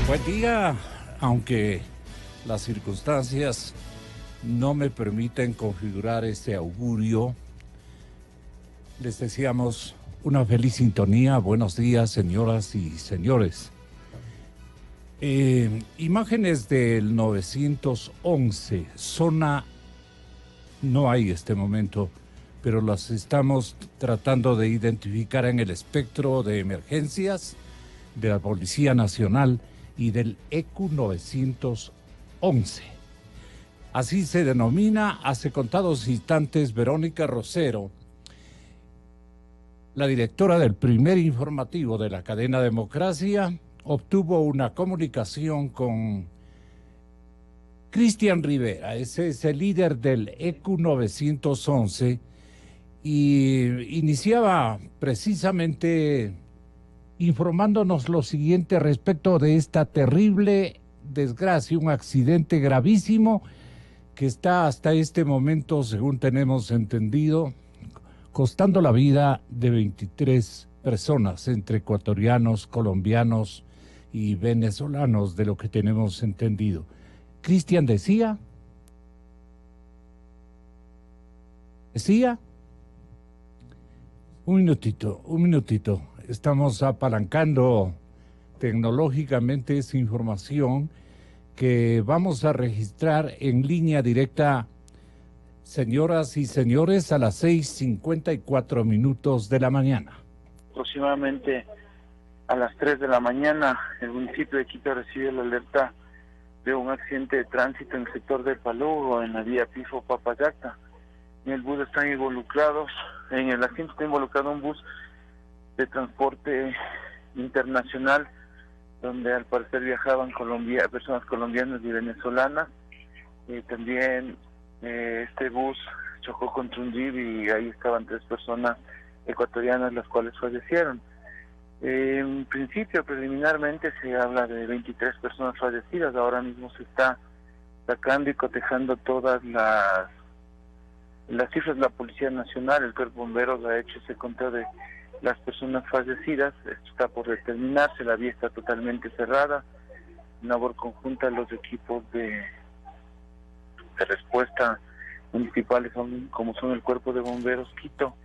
Buen día, aunque las circunstancias no me permiten configurar este augurio, les deseamos una feliz sintonía. Buenos días, señoras y señores. Imágenes del 911, zona, no hay este momento, pero las estamos tratando de identificar en el espectro de emergencias de la Policía Nacional y del EQ 911. Así se denomina. Hace contados instantes, Verónica Rosero, la directora del primer informativo de la cadena Democracia, obtuvo una comunicación con Cristian Rivera. Ese es el líder del EQ 911 y iniciaba precisamente informándonos lo siguiente respecto de esta terrible desgracia, un accidente gravísimo que está hasta este momento, según tenemos entendido, costando la vida de 23 personas, entre ecuatorianos, colombianos y venezolanos, de lo que tenemos entendido. Cristian decía, un minutito. Estamos apalancando tecnológicamente esa información que vamos a registrar en línea directa, señoras y señores, a las 6:54 de la mañana. Aproximadamente a las 3 de la mañana, el municipio de Quito recibe la alerta de un accidente de tránsito en el sector del Palugo, en la vía Pifo-Papayacta. En el bus están involucrados, en el accidente está involucrado un bus de transporte internacional, donde al parecer viajaban personas colombianas y venezolanas. También este bus chocó contra un jeep y ahí estaban 3 personas ecuatorianas, las cuales fallecieron. En principio, preliminarmente, se habla de 23 personas fallecidas. Ahora mismo se está sacando y cotejando todas las cifras de la Policía Nacional. El Cuerpo de Bomberos ha hecho ese conteo de las personas fallecidas. Esto está por determinarse, la vía está totalmente cerrada. Labor conjunta de los equipos de respuesta municipales, como son el Cuerpo de Bomberos Quito,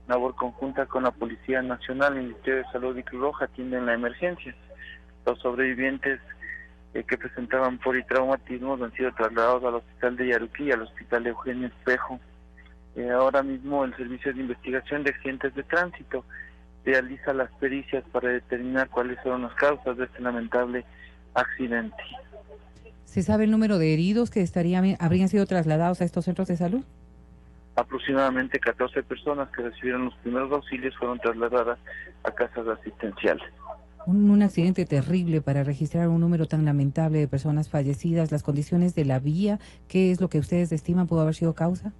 labor conjunta con la Policía Nacional, el Ministerio de Salud y Cruz Roja atienden la emergencia. Los sobrevivientes que presentaban politraumatismos han sido trasladados al hospital de Yaruquí, al hospital Eugenio Espejo. Ahora mismo el Servicio de Investigación de Accidentes de Tránsito realiza las pericias para determinar cuáles son las causas de este lamentable accidente. ¿Se sabe el número de heridos que habrían sido trasladados a estos centros de salud? Aproximadamente 14 personas que recibieron los primeros auxilios fueron trasladadas a casas asistenciales. Un accidente terrible para registrar un número tan lamentable de personas fallecidas. Las condiciones de la vía, ¿qué es lo que ustedes estiman pudo haber sido causa?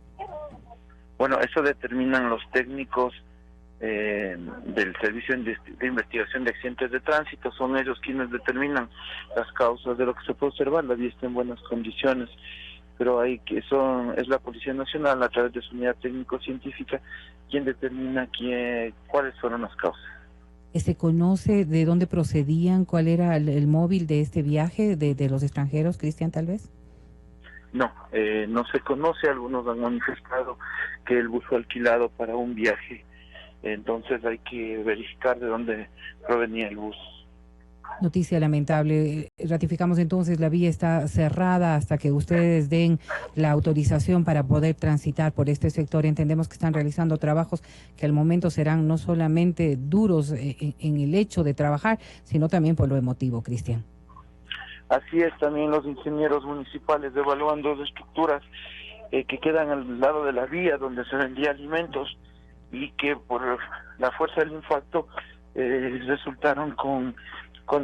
Bueno, eso determinan los técnicos del Servicio de Investigación de Accidentes de Tránsito. Son ellos quienes determinan las causas de lo que se puede observar. La vía está en buenas condiciones, pero es la Policía Nacional, a través de su unidad técnico-científica, quien determina cuáles fueron las causas. ¿Se conoce de dónde procedían? ¿Cuál era el móvil de este viaje de los extranjeros, Cristian, tal vez? No, no se conoce. Algunos han manifestado que el bus fue alquilado para un viaje, entonces hay que verificar de dónde provenía el bus. Noticia lamentable. Ratificamos entonces, la vía está cerrada hasta que ustedes den la autorización para poder transitar por este sector. Entendemos que están realizando trabajos que al momento serán no solamente duros en el hecho de trabajar, sino también por lo emotivo, Cristian. Así es, también los ingenieros municipales evalúan 2 estructuras que quedan al lado de la vía donde se vendía alimentos y que por la fuerza del impacto resultaron con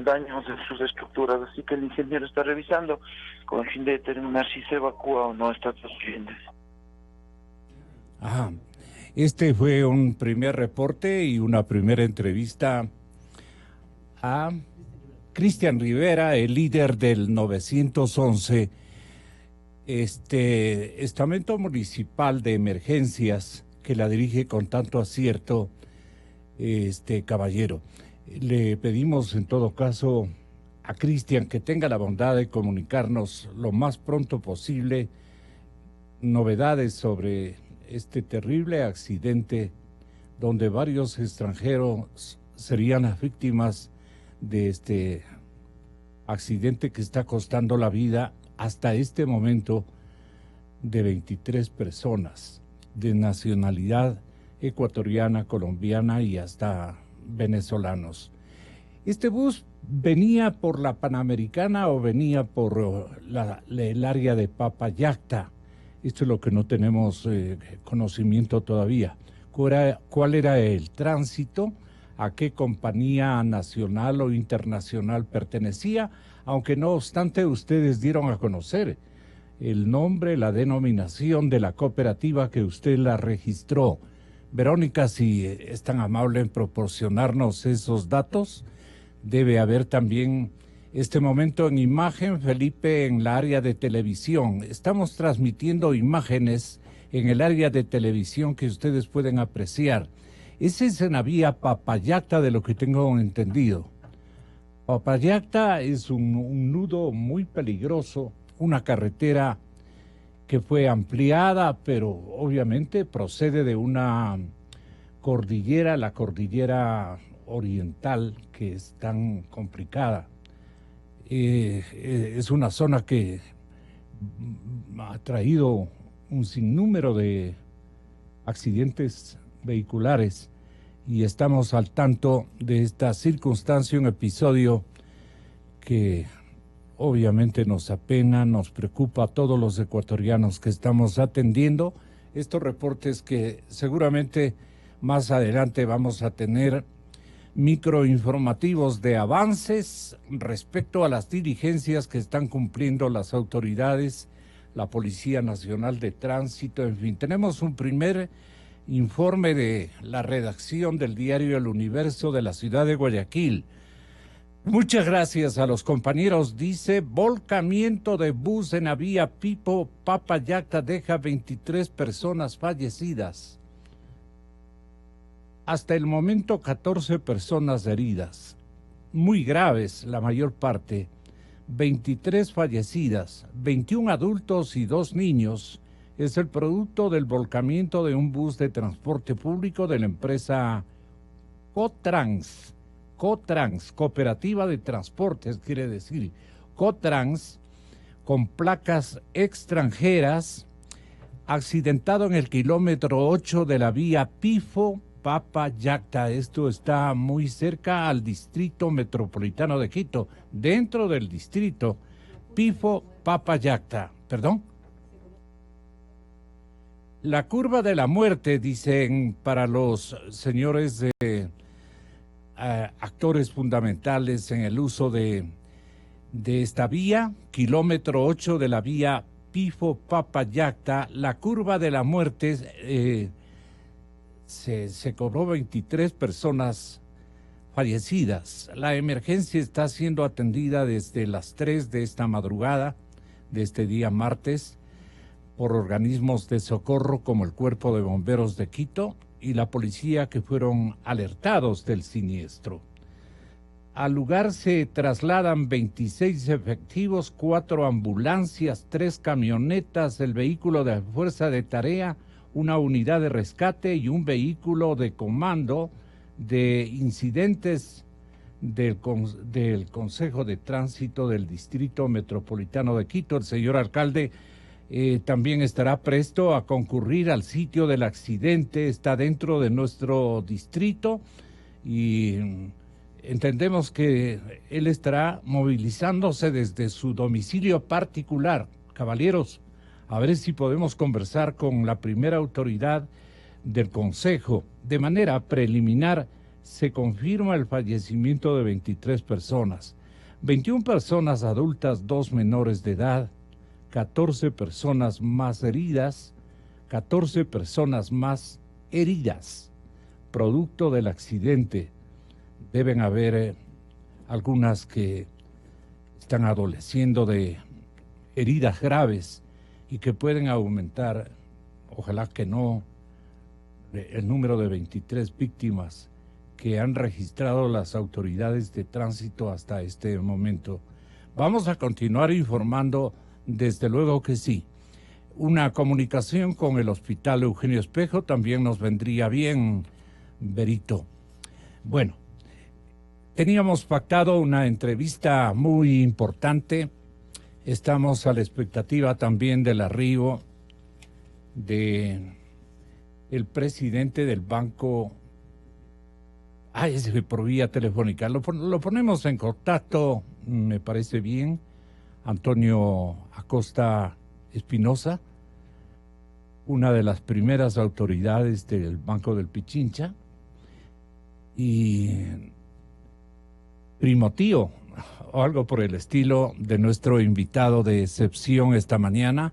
daños en sus estructuras. Así que el ingeniero está revisando con el fin de determinar si se evacúa o no estas 2 viviendas. Ajá. Este fue un primer reporte y una primera entrevista a Cristian Rivera, el líder del 911, estamento municipal de emergencias que la dirige con tanto acierto caballero. Le pedimos en todo caso a Cristian que tenga la bondad de comunicarnos lo más pronto posible novedades sobre este terrible accidente donde varios extranjeros serían las víctimas de este accidente que está costando la vida hasta este momento de 23 personas de nacionalidad ecuatoriana, colombiana y hasta venezolanos. ¿Este bus venía por la Panamericana o venía por el área de Papayacta? Esto es lo que no tenemos conocimiento todavía. ¿Cuál era el tránsito? ¿A qué compañía nacional o internacional pertenecía? Aunque no obstante ustedes dieron a conocer el nombre, la denominación de la cooperativa que usted la registró. Verónica, si es tan amable en proporcionarnos esos datos, debe haber también este momento en imagen, Felipe, en la área de televisión. Estamos transmitiendo imágenes en el área de televisión que ustedes pueden apreciar. Ese es en la vía Papayacta, de lo que tengo entendido. Papayacta es un nudo muy peligroso, una carretera que fue ampliada, pero obviamente procede de una cordillera, la cordillera oriental, que es tan complicada. Es una zona que ha traído un sinnúmero de accidentes vehiculares y estamos al tanto de esta circunstancia, un episodio que obviamente nos apena, nos preocupa a todos los ecuatorianos que estamos atendiendo estos reportes, que seguramente más adelante vamos a tener microinformativos de avances respecto a las diligencias que están cumpliendo las autoridades, la Policía Nacional de Tránsito, en fin. Tenemos un primer informe de la redacción del diario El Universo de la ciudad de Guayaquil. Muchas gracias a los compañeros. Dice: volcamiento de bus en la vía Pipo Papayacta deja 23 personas fallecidas. Hasta el momento 14 personas heridas, muy graves la mayor parte, 23 fallecidas, 21 adultos y 2 niños. Es el producto del volcamiento de un bus de transporte público de la empresa Cotrans, Cooperativa de Transportes, quiere decir, Cotrans, con placas extranjeras, accidentado en el kilómetro 8 de la vía Pifo Papayacta. Esto está muy cerca al distrito metropolitano de Quito, dentro del distrito Pifo Papayacta. ¿Perdón? La curva de la muerte, dicen para los señores de actores fundamentales en el uso de esta vía, kilómetro 8 de la vía Pifo Papayacta, la curva de la muerte se cobró 23 personas fallecidas. La emergencia está siendo atendida desde las 3 de esta madrugada, de este día martes, por organismos de socorro como el Cuerpo de Bomberos de Quito y la policía, que fueron alertados del siniestro. Al lugar se trasladan 26 efectivos, 4 ambulancias, 3 camionetas, el vehículo de fuerza de tarea, una unidad de rescate y un vehículo de comando de incidentes del Consejo de Tránsito del Distrito Metropolitano de Quito. El señor alcalde también estará presto a concurrir al sitio del accidente, está dentro de nuestro distrito y entendemos que él estará movilizándose desde su domicilio particular. Caballeros, a ver si podemos conversar con la primera autoridad del Consejo. De manera preliminar, se confirma el fallecimiento de 23 personas, 21 personas adultas, 2 menores de edad, 14 personas más heridas, 14 personas más heridas, producto del accidente. Deben haber algunas que están adoleciendo de heridas graves y que pueden aumentar, ojalá que no, el número de 23 víctimas que han registrado las autoridades de tránsito hasta este momento. Vamos a continuar informando, desde luego que sí. Una comunicación con el Hospital Eugenio Espejo también nos vendría bien, Berito. Bueno, teníamos pactado una entrevista muy importante. Estamos a la expectativa también del arribo de el presidente del banco. Es por vía telefónica. Lo ponemos en contacto, me parece bien. Antonio Acosta Espinosa, una de las primeras autoridades del Banco del Pichincha y primo tío o algo por el estilo de nuestro invitado de excepción esta mañana,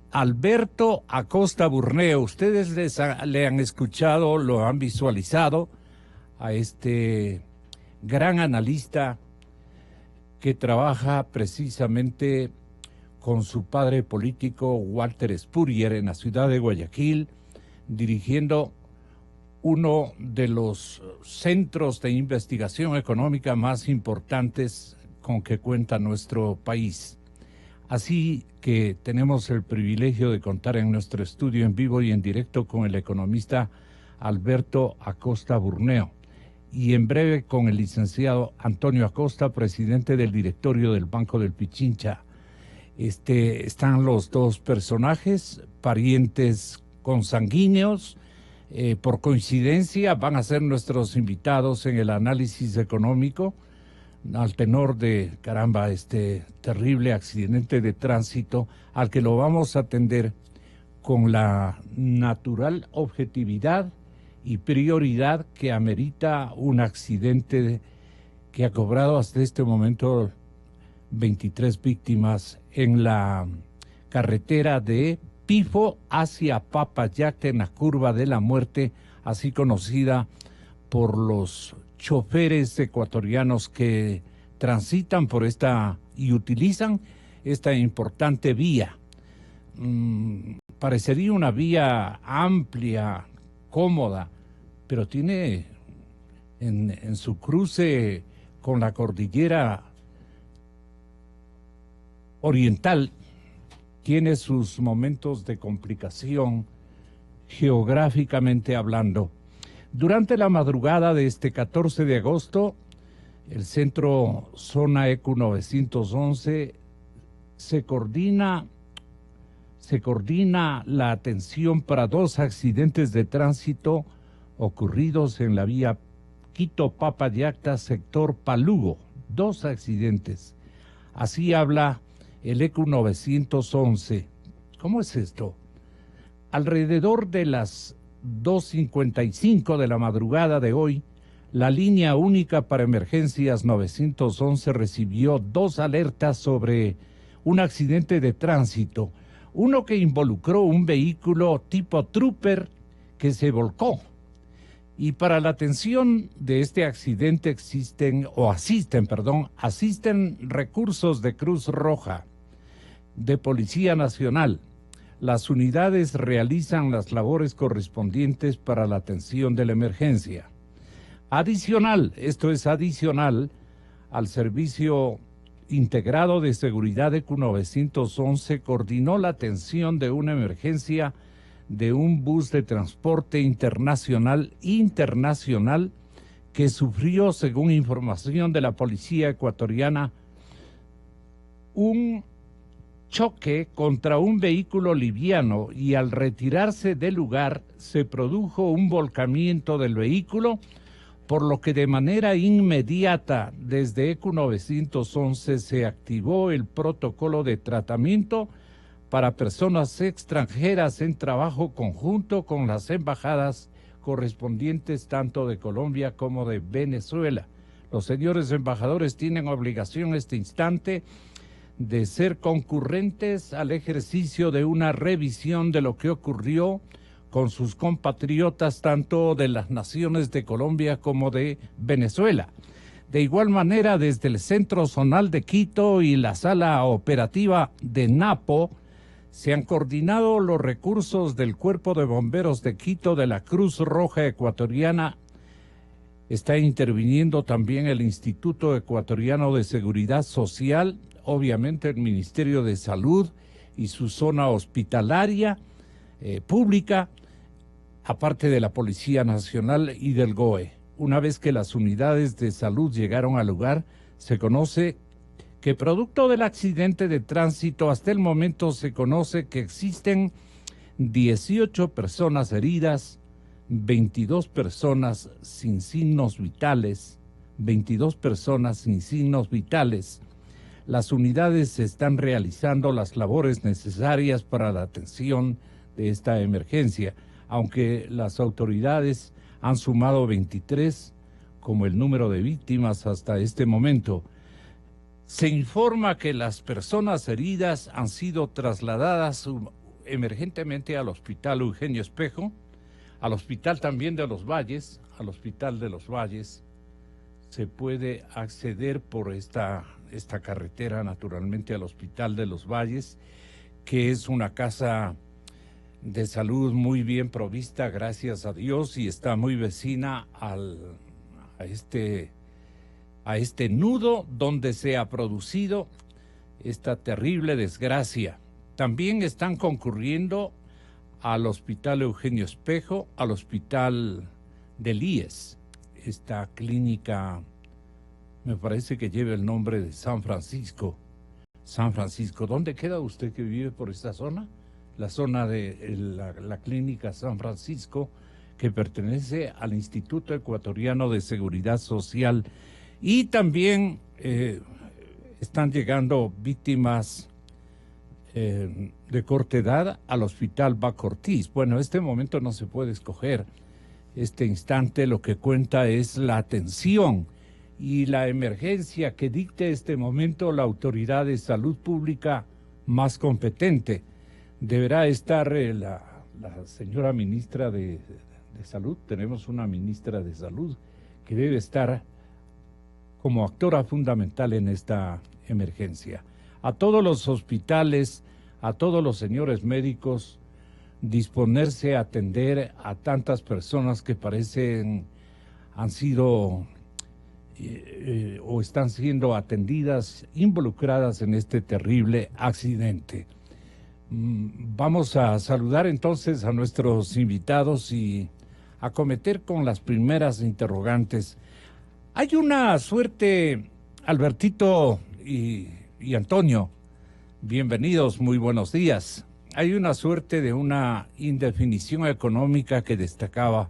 Alberto Acosta Burneo. Ustedes le han escuchado, lo han visualizado a este gran analista que trabaja precisamente con su padre político Walter Spurrier en la ciudad de Guayaquil, dirigiendo uno de los centros de investigación económica más importantes con que cuenta nuestro país. Así que tenemos el privilegio de contar en nuestro estudio en vivo y en directo con el economista Alberto Acosta Burneo y en breve con el licenciado Antonio Acosta, presidente del directorio del Banco del Pichincha. Están los dos personajes, parientes consanguíneos, por coincidencia van a ser nuestros invitados en el análisis económico al tenor de, este terrible accidente de tránsito al que lo vamos a atender con la natural objetividad y prioridad que amerita un accidente que ha cobrado hasta este momento 23 víctimas en la carretera de Pifo hacia Papayacta, en la curva de la muerte, así conocida por los choferes ecuatorianos que transitan por esta y utilizan esta importante vía. Parecería una vía amplia, cómoda, pero tiene en su cruce con la cordillera oriental, tiene sus momentos de complicación geográficamente hablando. Durante la madrugada de este 14 de agosto, el centro Zona ECU 911 se coordina la atención para dos accidentes de tránsito ocurridos en la vía Quito-Papayacta, sector Palugo. Dos accidentes. Así habla el ECU 911. ¿Cómo es esto? Alrededor de las 2:55 de la madrugada de hoy, la línea única para emergencias 911 recibió dos alertas sobre un accidente de tránsito, uno que involucró un vehículo tipo Trooper que se volcó. Y para la atención de este accidente asisten recursos de Cruz Roja, de Policía Nacional. Las unidades realizan las labores correspondientes para la atención de la emergencia. Esto es adicional al Servicio Integrado de Seguridad ECU 911, coordinó la atención de una emergencia de un bus de transporte internacional que sufrió, según información de la policía ecuatoriana, un choque contra un vehículo liviano y al retirarse del lugar se produjo un volcamiento del vehículo, por lo que de manera inmediata desde ECU 911 se activó el protocolo de tratamiento para personas extranjeras en trabajo conjunto con las embajadas correspondientes tanto de Colombia como de Venezuela. Los señores embajadores tienen obligación en este instante de ser concurrentes al ejercicio de una revisión de lo que ocurrió con sus compatriotas tanto de las naciones de Colombia como de Venezuela. De igual manera, desde el Centro Zonal de Quito y la Sala Operativa de Napo, se han coordinado los recursos del Cuerpo de Bomberos de Quito, de la Cruz Roja Ecuatoriana Está interviniendo también el Instituto Ecuatoriano de Seguridad Social, obviamente el Ministerio de Salud y su zona hospitalaria pública, aparte de la Policía Nacional y del GOE. Una vez que las unidades de salud llegaron al lugar, se conoce que producto del accidente de tránsito, hasta el momento se conoce que existen 18 personas heridas, 22 personas sin signos vitales, 22 personas sin signos vitales. Las unidades están realizando las labores necesarias para la atención de esta emergencia, aunque las autoridades han sumado 23 como el número de víctimas hasta este momento. Se informa que las personas heridas han sido trasladadas emergentemente al Hospital Eugenio Espejo, al Hospital también de los Valles. Al Hospital de los Valles se puede acceder por esta carretera, naturalmente, al Hospital de los Valles, que es una casa de salud muy bien provista, gracias a Dios, y está muy vecina a este nudo donde se ha producido esta terrible desgracia. También están concurriendo al Hospital Eugenio Espejo, al Hospital del IES, esta clínica, me parece que lleva el nombre de San Francisco. San Francisco, ¿dónde queda usted que vive por esta zona? La zona de la clínica San Francisco, que pertenece al Instituto Ecuatoriano de Seguridad Social. Y también están llegando víctimas de corta edad al Hospital Baco Ortiz. Bueno, este momento no se puede escoger. Este instante lo que cuenta es la atención y la emergencia que dicte este momento la autoridad de salud pública más competente. Deberá estar la señora ministra de Salud. Tenemos una ministra de Salud que debe estar como actora fundamental en esta emergencia. A todos los hospitales, a todos los señores médicos, disponerse a atender a tantas personas que parecen han sido o están siendo atendidas, involucradas en este terrible accidente. Vamos a saludar entonces a nuestros invitados y acometer con las primeras interrogantes. Hay una suerte, Albertito y Antonio, bienvenidos, muy buenos días. Hay una suerte de una indefinición económica que destacaba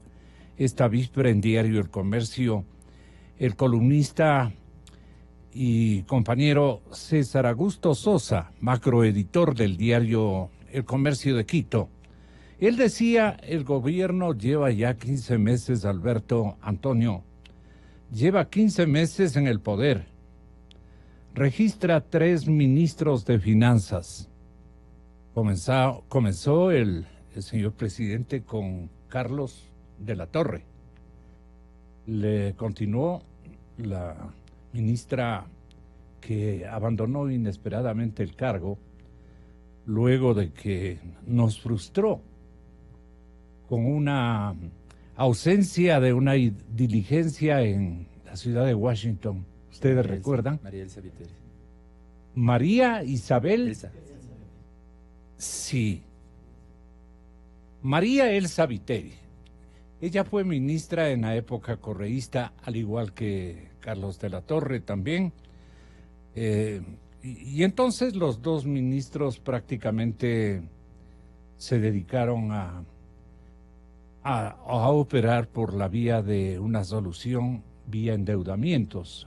esta víspera en Diario El Comercio el columnista y compañero César Augusto Sosa, macroeditor del diario El Comercio de Quito. Él decía, el gobierno lleva ya 15 meses, Alberto Antonio, lleva 15 meses en el poder. Registra 3 ministros de finanzas. Comenzó el señor presidente con Carlos de la Torre. Le continuó la ministra que abandonó inesperadamente el cargo luego de que nos frustró con una ausencia de una diligencia en la ciudad de Washington. ¿Ustedes recuerdan? María Elsa Viteri. María Isabel. Elsa. Sí. María Elsa Viteri. Ella fue ministra en la época correísta, al igual que Carlos de la Torre también. Y entonces los 2 ministros prácticamente se dedicaron a operar por la vía de una solución vía endeudamientos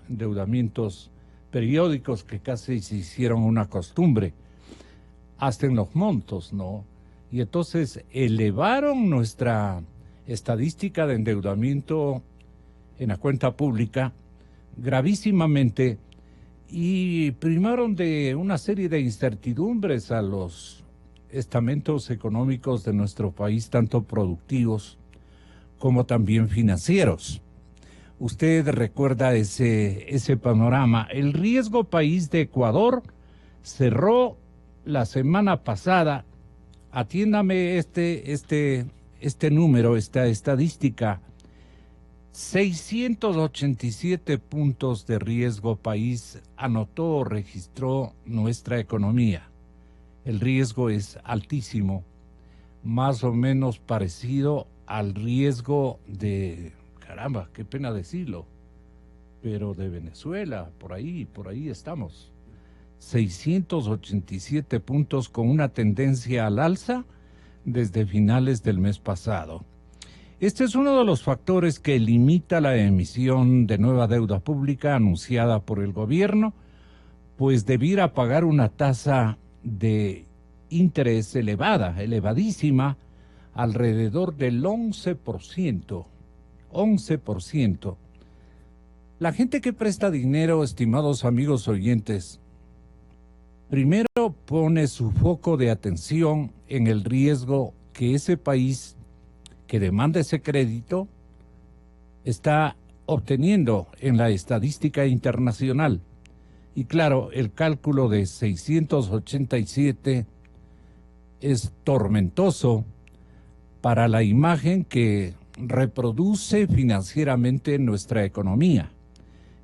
periódicos que casi se hicieron una costumbre, hasta en los montos, ¿no? Y entonces elevaron nuestra estadística de endeudamiento en la cuenta pública gravísimamente y primaron de una serie de incertidumbres a los estamentos económicos de nuestro país, tanto productivos como también financieros. Usted recuerda ese panorama. El Riesgo País de Ecuador cerró la semana pasada, atiéndame este número, esta estadística, 687 puntos de riesgo país anotó o registró nuestra economía. El riesgo es altísimo, más o menos parecido al riesgo de, caramba, qué pena decirlo, pero de Venezuela, por ahí estamos. 687 puntos con una tendencia al alza desde finales del mes pasado. Este es uno de los factores que limita la emisión de nueva deuda pública anunciada por el gobierno, pues debiera pagar una tasa de interés elevada, elevadísima, alrededor del 11%. 11%. La gente que presta dinero, estimados amigos oyentes, primero pone su foco de atención en el riesgo que ese país que demanda ese crédito está obteniendo en la estadística internacional. Y claro, el cálculo de 687 es tormentoso para la imagen que reproduce financieramente nuestra economía.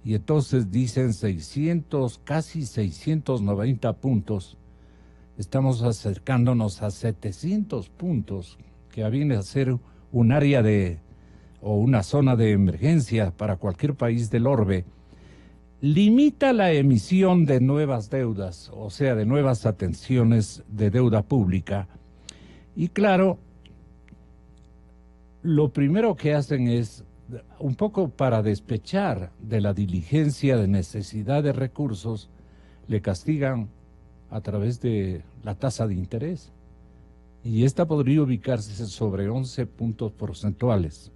Y entonces dicen 600, casi 690 puntos. Estamos acercándonos a 700 puntos, que viene a ser un área o una zona de emergencia para cualquier país del orbe. Limita la emisión de nuevas deudas, o sea, de nuevas atenciones de deuda pública. Y claro, lo primero que hacen es, un poco para despechar de la diligencia de necesidad de recursos, le castigan a través de la tasa de interés. Y esta podría ubicarse sobre 11 puntos porcentuales.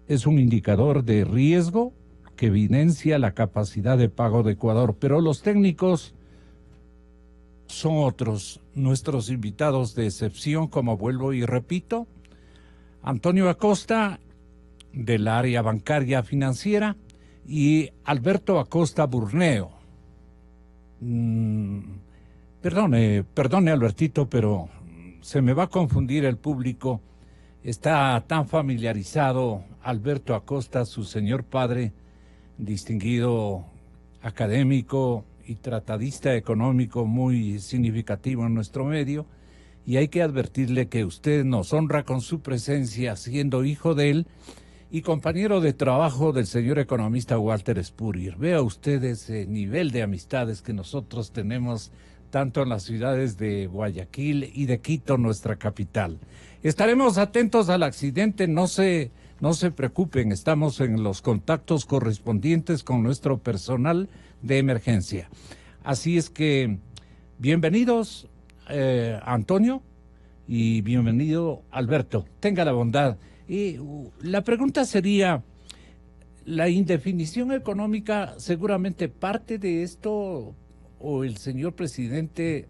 Es un indicador de riesgo que evidencia la capacidad de pago de Ecuador, pero los técnicos son otros, nuestros invitados de excepción, como vuelvo y repito, Antonio Acosta, del área bancaria financiera, y Alberto Acosta Burneo. Perdone Albertito, pero se me va a confundir el público. Está tan familiarizado Alberto Acosta, su señor padre, distinguido académico y tratadista económico muy significativo en nuestro medio, y hay que advertirle que usted nos honra con su presencia siendo hijo de él y compañero de trabajo del señor economista Walter Spurrier. Vea usted ese nivel de amistades que nosotros tenemos tanto en las ciudades de Guayaquil y de Quito, nuestra capital. Estaremos atentos al accidente, no se preocupen, estamos en los contactos correspondientes con nuestro personal de emergencia. Así es que, bienvenidos Antonio y bienvenido Alberto, tenga la bondad. Y la pregunta sería, ¿la indefinición económica seguramente parte de esto o el señor presidente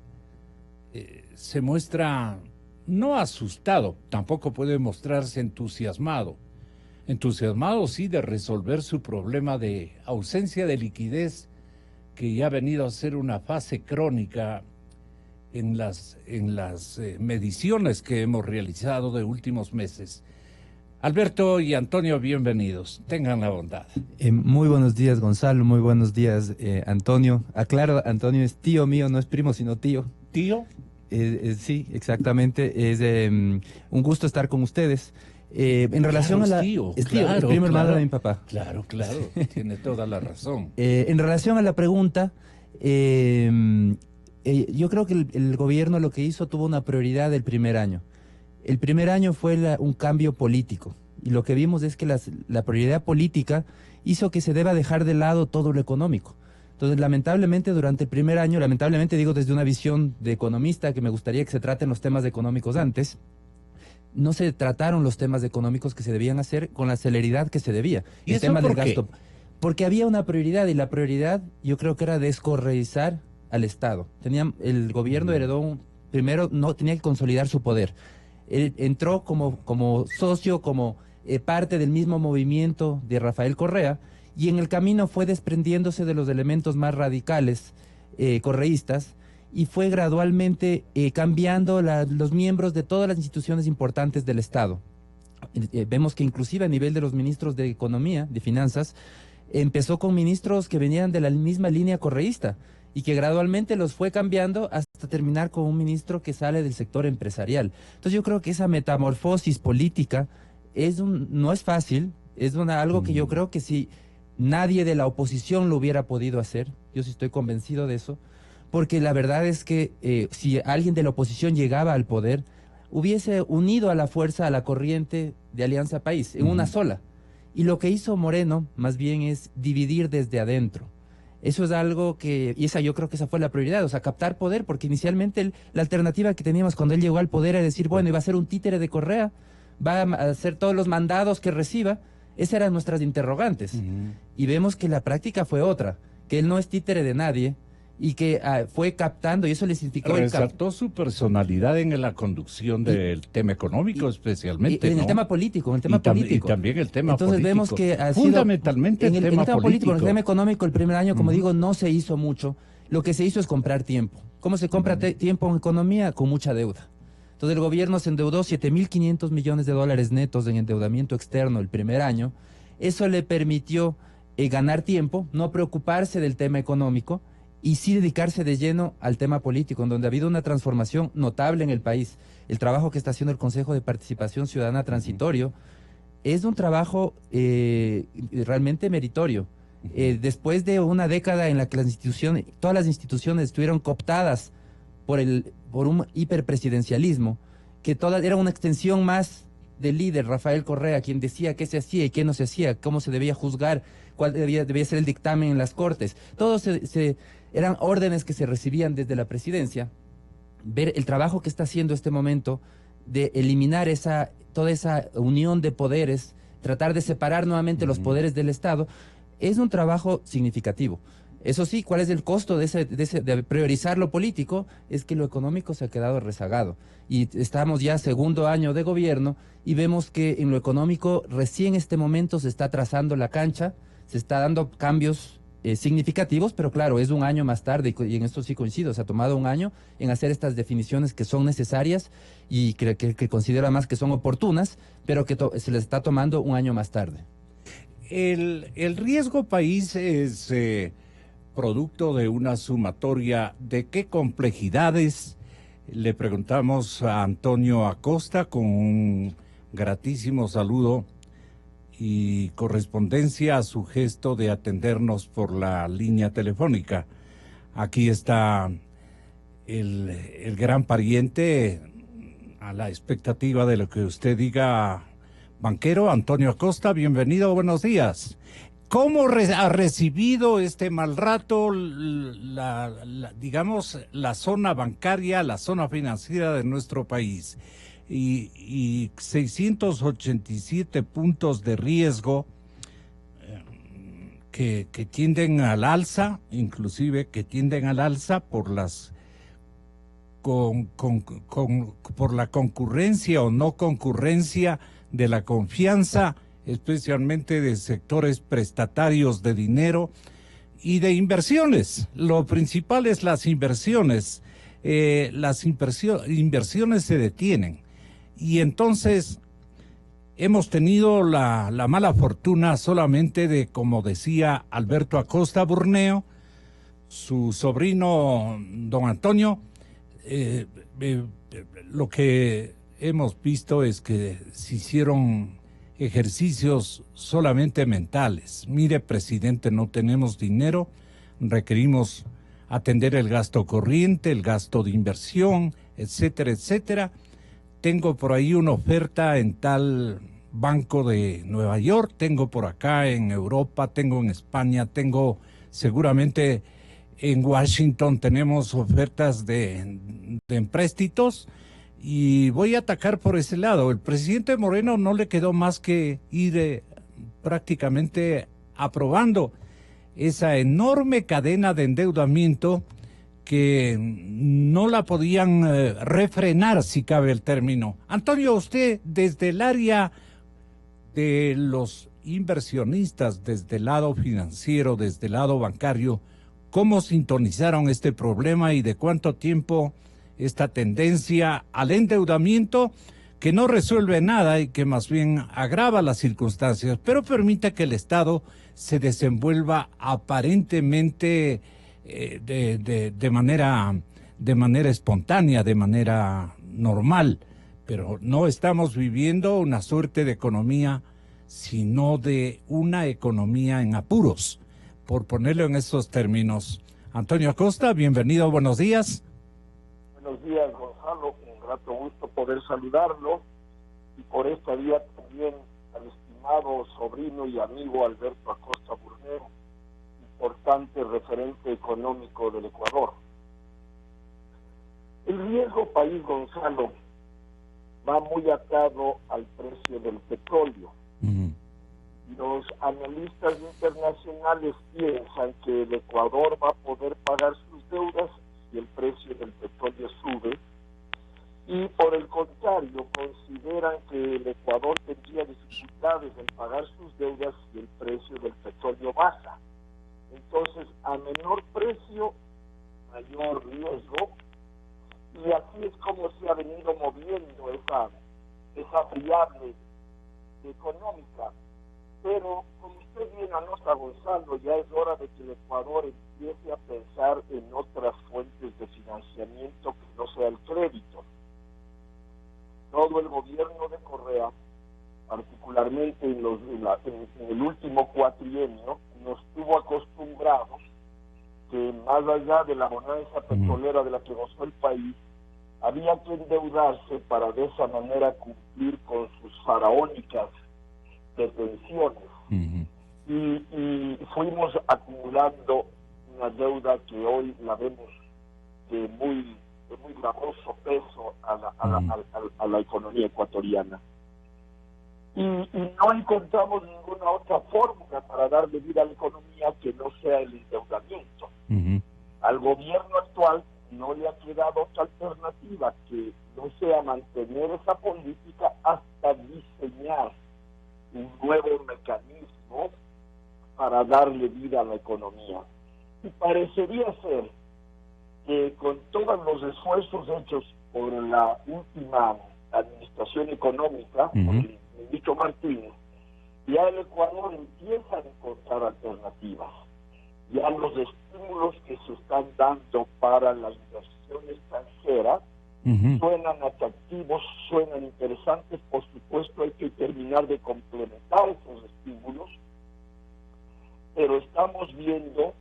se muestra no asustado, tampoco puede mostrarse entusiasmado? Entusiasmado sí de resolver su problema de ausencia de liquidez, que ya ha venido a ser una fase crónica en las mediciones que hemos realizado de últimos meses. Alberto y Antonio, bienvenidos. Tengan la bondad. Muy buenos días, Gonzalo. Muy buenos días, Antonio. Aclaro, Antonio es tío mío, no es primo, sino tío. ¿Tío? Sí, exactamente. Es un gusto estar con ustedes. En relación a la... Tío, es tío, claro, es primo hermano claro, de mi papá. Claro, tiene toda la razón. En relación a la pregunta, yo creo que el gobierno lo que hizo tuvo una prioridad el primer año. El primer año fue un cambio político, y lo que vimos es que la prioridad política hizo que se deba dejar de lado todo lo económico. Entonces, lamentablemente, durante el primer año, lamentablemente digo desde una visión de economista, que me gustaría que se traten los temas económicos antes, no se trataron los temas económicos que se debían hacer con la celeridad que se debía. ¿Y el eso tema por del qué? gasto. Porque había una prioridad, y la prioridad yo creo que era descorreizar al Estado. El gobierno heredó primero no tenía que consolidar su poder. Él entró como socio, como parte del mismo movimiento de Rafael Correa, y en el camino fue desprendiéndose de los elementos más radicales correístas, y fue gradualmente cambiando los miembros de todas las instituciones importantes del Estado. Vemos que inclusive a nivel de los ministros de Economía, de Finanzas, empezó con ministros que venían de la misma línea correísta y que gradualmente los fue cambiando hasta terminar con un ministro que sale del sector empresarial. Entonces yo creo que esa metamorfosis política no es fácil, algo que yo creo que si nadie de la oposición lo hubiera podido hacer, yo sí estoy convencido de eso, porque la verdad es que si alguien de la oposición llegaba al poder, hubiese unido a la fuerza, a la corriente de Alianza País, en una sola. Y lo que hizo Moreno, más bien, es dividir desde adentro. Eso es algo yo creo que esa fue la prioridad, o sea, captar poder, porque inicialmente la alternativa que teníamos cuando él llegó al poder era decir, bueno, iba a ser un títere de Correa, va a hacer todos los mandados que reciba. Esas eran nuestras interrogantes. Y vemos que la práctica fue otra, que él no es títere de nadie, y que fue captando, y eso le significó... Resaltó su personalidad en la conducción del tema económico, especialmente, en ¿no? el tema político, Y también el tema Entonces político. vemos que fundamentalmente en el tema político. En el tema económico, el primer año, como digo, no se hizo mucho. Lo que se hizo es comprar tiempo. ¿Cómo se compra tiempo en economía? Con mucha deuda. Entonces el gobierno se endeudó 7.500 millones de dólares netos en endeudamiento externo el primer año. Eso le permitió ganar tiempo, no preocuparse del tema económico, y sí dedicarse de lleno al tema político, en donde ha habido una transformación notable en el país. El trabajo que está haciendo el Consejo de Participación Ciudadana Transitorio es un trabajo realmente meritorio. Después de una década en la que todas las instituciones estuvieron cooptadas por un hiperpresidencialismo, que era una extensión más del líder Rafael Correa, quien decía qué se hacía y qué no se hacía, cómo se debía juzgar, cuál debía ser el dictamen en las cortes. Todos eran órdenes que se recibían desde la presidencia. Ver el trabajo que está haciendo este momento de eliminar toda esa unión de poderes, tratar de separar nuevamente los poderes del Estado, es un trabajo significativo. Eso sí, ¿cuál es el costo de priorizar lo político? Es que lo económico se ha quedado rezagado. Y estamos ya segundo año de gobierno y vemos que en lo económico recién en este momento se está trazando la cancha, se está dando cambios significativos, pero claro, es un año más tarde y en esto sí coincido, se ha tomado un año en hacer estas definiciones que son necesarias y que considero además que son oportunas, pero que se les está tomando un año más tarde. El riesgo país es producto de una sumatoria de qué complejidades. Le preguntamos a Antonio Acosta con un gratísimo saludo y correspondencia a su gesto de atendernos por la línea telefónica. Aquí está el gran pariente, a la expectativa de lo que usted diga, banquero Antonio Acosta. Bienvenido, buenos días. ¿Cómo ha recibido este mal rato digamos, la zona bancaria, la zona financiera de nuestro país? Y 687 puntos de riesgo que tienden al alza, inclusive que tienden al alza por por la concurrencia o no concurrencia de la confianza, especialmente de sectores prestatarios de dinero y de inversiones. Lo principal es las inversiones. Las inversiones se detienen. Y entonces hemos tenido la mala fortuna solamente de, como decía Alberto Acosta Burneo, su sobrino don Antonio, lo que hemos visto es que se hicieron ejercicios solamente mentales. Mire, presidente, no tenemos dinero, requerimos atender el gasto corriente, el gasto de inversión, etcétera, etcétera. Tengo por ahí una oferta en tal banco de Nueva York, tengo por acá en Europa, tengo en España, tengo seguramente en Washington, tenemos ofertas de empréstitos y voy a atacar por ese lado. El presidente Moreno no le quedó más que ir prácticamente aprobando esa enorme cadena de endeudamiento que no la podían refrenar, si cabe el término. Antonio, usted desde el área de los inversionistas, desde el lado financiero, desde el lado bancario, ¿cómo sintonizaron este problema y de cuánto tiempo esta tendencia al endeudamiento que no resuelve nada y que más bien agrava las circunstancias, pero permite que el Estado se desenvuelva aparentemente de manera espontánea, de manera normal, pero no estamos viviendo una suerte de economía, sino de una economía en apuros, por ponerlo en esos términos. Antonio Acosta, bienvenido, buenos días. Buenos días, Gonzalo, un grato gusto poder saludarlo, y por esta vía también al estimado sobrino y amigo Alberto Acosta Burnero, importante referente económico del Ecuador. El riesgo país, Gonzalo, va muy atado al precio del petróleo. Los analistas internacionales piensan que el Ecuador va a poder pagar sus deudas si el precio del petróleo sube, y por el contrario consideran que el Ecuador tendría dificultades en pagar sus deudas si el precio del petróleo baja. Entonces, a menor precio, mayor riesgo, y así es como se ha venido moviendo esa variable económica. Pero, como usted bien anota, Gonzalo, ya es hora de que el Ecuador empiece a pensar en otras fuentes de financiamiento que no sea el crédito. Todo el gobierno de Correa, particularmente en el último cuatrienio, nos tuvo acostumbrados que más allá de la bonanza petrolera de la que gozó el país, había que endeudarse para de esa manera cumplir con sus faraónicas pretensiones. Y fuimos acumulando una deuda que hoy la vemos de muy gravoso peso a la economía ecuatoriana. Y no encontramos ninguna otra fórmula para darle vida a la economía que no sea el endeudamiento. Al gobierno actual no le ha quedado otra alternativa que no sea mantener esa política hasta diseñar un nuevo mecanismo para darle vida a la economía. Y parecería ser que con todos los esfuerzos hechos por la última administración económica, por el ministro Martínez, ya el Ecuador empieza a encontrar alternativas. Ya los estímulos que se están dando para la inversión extranjera suenan atractivos, suenan interesantes. Por supuesto hay que terminar de complementar esos estímulos, pero estamos viendo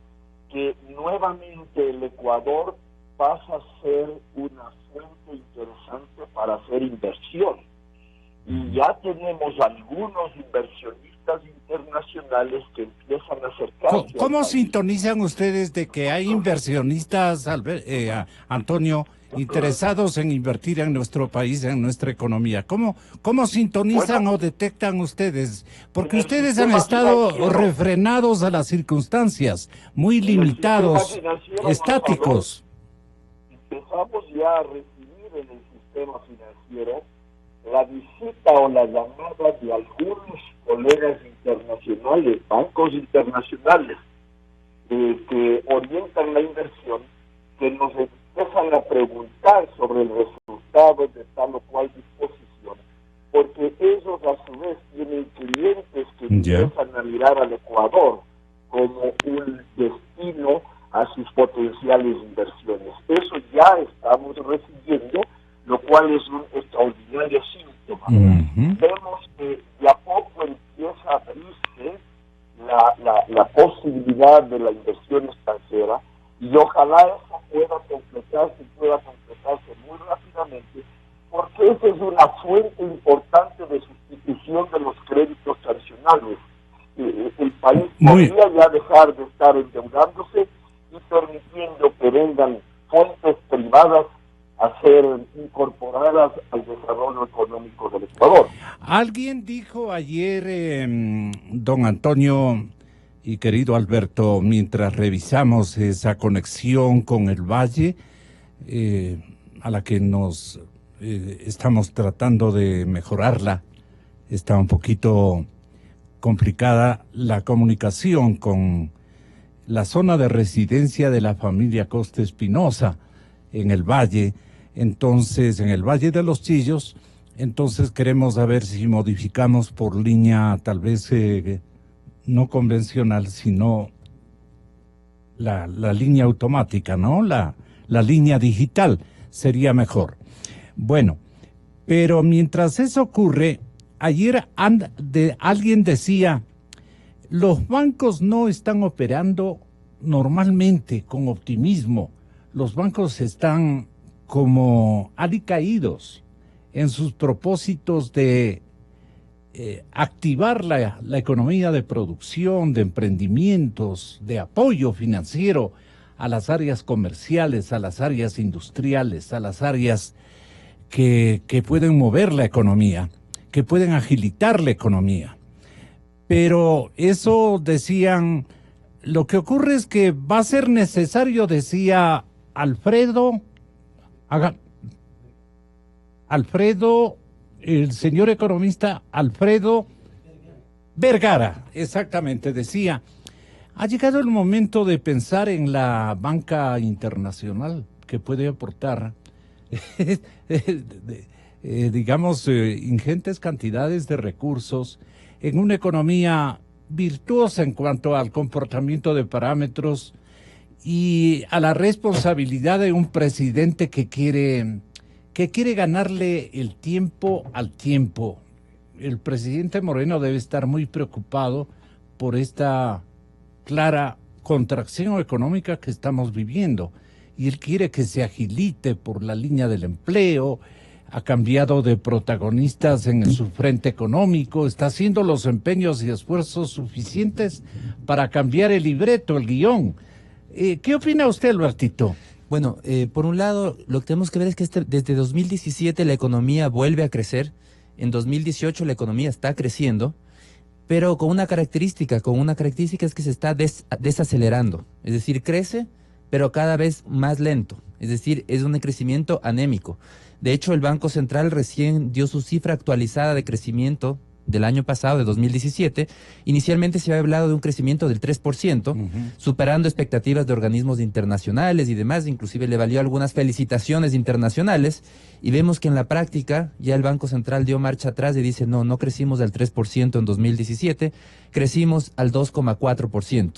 que nuevamente el Ecuador pasa a ser una fuente interesante para hacer inversión. Y ya tenemos algunos inversionistas internacionales que empiezan a acercarse. ¿Cómo sintonizan ustedes de que hay inversionistas, Antonio, interesados en invertir en nuestro país, en nuestra economía? ¿Cómo sintonizan o detectan ustedes? Porque ustedes han estado refrenados a las circunstancias, muy limitados, estáticos. Empezamos ya a recibir en el sistema financiero la visita o la llamada de algunos colegas internacionales, bancos internacionales, que orientan la inversión, que nos empiezan a preguntar sobre el resultado de tal o cual disposición, porque ellos a su vez tienen clientes que empiezan a mirar al Ecuador como un destino a sus potenciales inversiones. Eso ya estamos recibiendo, lo cual es un extraordinario síntoma. Vemos que de a poco empieza a abrirse la posibilidad de la inversión extranjera, y ojalá eso pueda completarse muy rápidamente, porque esa es una fuente importante de sustitución de los créditos tradicionales. El país podría ya dejar de estar endeudándose y permitiendo que vengan fuentes privadas a ser incorporadas al desarrollo económico del Ecuador. Alguien dijo ayer, don Antonio y querido Alberto, mientras revisamos esa conexión con el Valle, a la que nos estamos tratando de mejorarla, está un poquito complicada la comunicación con la zona de residencia de la familia Costa Espinosa en el Valle. Entonces, en el Valle de los Chillos, Entonces queremos saber si modificamos por línea tal vez no convencional, sino la línea automática, ¿no? La línea digital sería mejor. Bueno, pero mientras eso ocurre, ayer alguien decía, los bancos no están operando normalmente con optimismo. Los bancos están como alicaídos en sus propósitos de activar la economía de producción, de emprendimientos, de apoyo financiero a las áreas comerciales, a las áreas industriales, a las áreas que pueden mover la economía, que pueden agilitar la economía. Pero eso decían, lo que ocurre es que va a ser necesario, decía Alfredo, el señor economista Alfredo Vergara, exactamente, decía, ha llegado el momento de pensar en la banca internacional que puede aportar, digamos, ingentes cantidades de recursos en una economía virtuosa en cuanto al comportamiento de parámetros y a la responsabilidad de un presidente que quiere ganarle el tiempo al tiempo. El presidente Moreno debe estar muy preocupado por esta clara contracción económica que estamos viviendo. Y él quiere que se agilite por la línea del empleo, ha cambiado de protagonistas en su frente económico, está haciendo los empeños y esfuerzos suficientes para cambiar el libreto, el guión. ¿Qué opina usted, Albertito? Bueno, por un lado, lo que tenemos que ver es que desde 2017 la economía vuelve a crecer, en 2018 la economía está creciendo, pero con una característica es que se está desacelerando, es decir, crece, pero cada vez más lento, es decir, es un crecimiento anémico. De hecho, el Banco Central recién dio su cifra actualizada de crecimiento del año pasado, de 2017, inicialmente se había hablado de un crecimiento del 3%, superando expectativas de organismos internacionales y demás, inclusive le valió algunas felicitaciones internacionales, y vemos que en la práctica ya el Banco Central dio marcha atrás y dice, no crecimos al 3% en 2017, crecimos al 2,4%.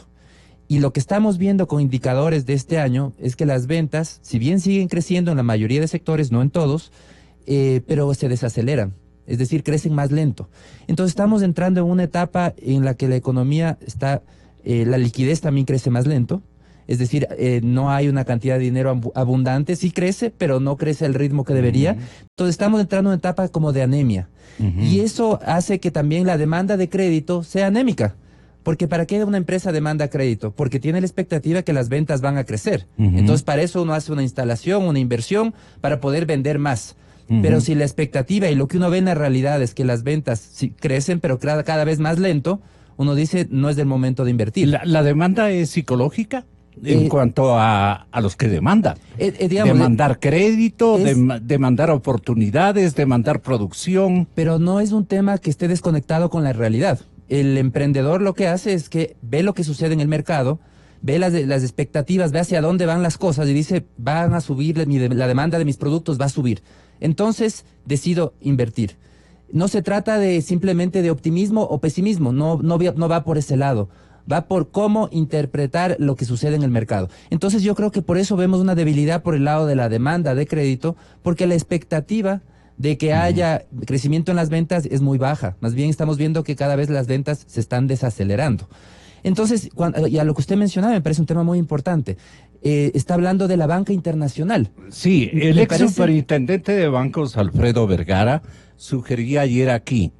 Y lo que estamos viendo con indicadores de este año es que las ventas, si bien siguen creciendo en la mayoría de sectores, no en todos, pero se desaceleran. Es decir, crecen más lento. Entonces estamos entrando en una etapa en la que la economía está, la liquidez también crece más lento. Es decir, no hay una cantidad de dinero abundante, sí crece, pero no crece al ritmo que debería. Entonces estamos entrando en una etapa como de anemia. Y eso hace que también la demanda de crédito sea anémica. Porque ¿para qué una empresa demanda crédito? Porque tiene la expectativa que las ventas van a crecer. Entonces para eso uno hace una instalación, una inversión, para poder vender más. Pero si la expectativa y lo que uno ve en la realidad es que las ventas sí crecen, pero cada vez más lento, uno dice, no es el momento de invertir. ¿La demanda es psicológica en cuanto a los que demandan? Demandar crédito, demandar oportunidades, demandar producción. Pero no es un tema que esté desconectado con la realidad. El emprendedor lo que hace es que ve lo que sucede en el mercado, ve las expectativas, ve hacia dónde van las cosas y dice, van a subir, la demanda de mis productos va a subir. Entonces decido invertir. No se trata de simplemente de optimismo o pesimismo, no va por ese lado, va por cómo interpretar lo que sucede en el mercado. Entonces yo creo que por eso vemos una debilidad por el lado de la demanda de crédito, porque la expectativa de que haya crecimiento en las ventas es muy baja. Más bien estamos viendo que cada vez las ventas se están desacelerando. Entonces, y a lo que usted mencionaba, me parece un tema muy importante. Está hablando de la banca internacional. Sí, el ex superintendente de bancos, Alfredo Vergara, sugería ayer aquí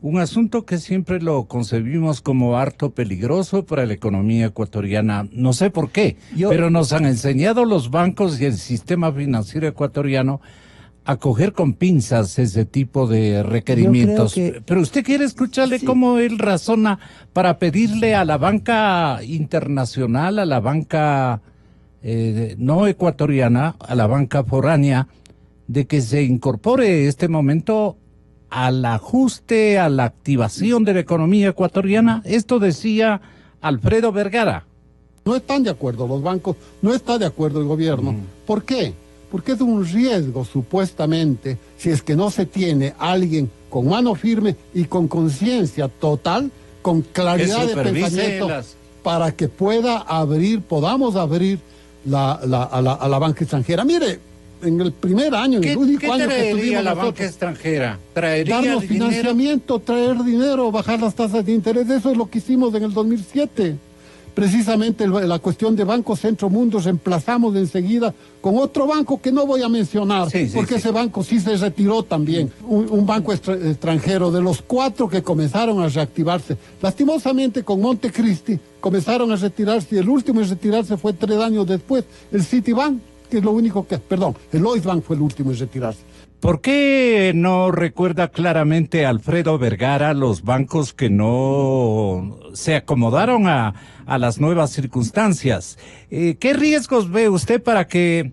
un asunto que siempre lo concebimos como harto peligroso para la economía ecuatoriana. No sé por qué, pero nos han enseñado los bancos y el sistema financiero ecuatoriano a coger con pinzas ese tipo de requerimientos. Pero usted quiere escucharle cómo él razona para pedirle a la banca internacional, a la banca no ecuatoriana, a la banca foránea, de que se incorpore este momento al ajuste, a la activación de la economía ecuatoriana. Esto decía Alfredo Vergara. No están de acuerdo los bancos, no está de acuerdo el gobierno. ¿Por qué? Porque es un riesgo, supuestamente, si es que no se tiene alguien con mano firme y con conciencia total, con claridad de pensamiento, para que podamos abrir a la banca extranjera. Mire, en el primer año, en el único año que tuvimos la banca extranjera? ¿Traería darnos financiamiento, traer dinero, bajar las tasas de interés? Eso es lo que hicimos en el 2007. Precisamente la cuestión de Banco Centro Mundo reemplazamos enseguida con otro banco que no voy a mencionar, porque ese banco sí se retiró también, un banco extranjero, de los 4 que comenzaron a reactivarse. Lastimosamente con Montecristi comenzaron a retirarse, y el último en retirarse fue 3 años después, el Citibank, que es lo único que, el Lloyds Bank fue el último en retirarse. ¿Por qué no recuerda claramente Alfredo Vergara los bancos que no se acomodaron a las nuevas circunstancias? ¿Qué riesgos ve usted para que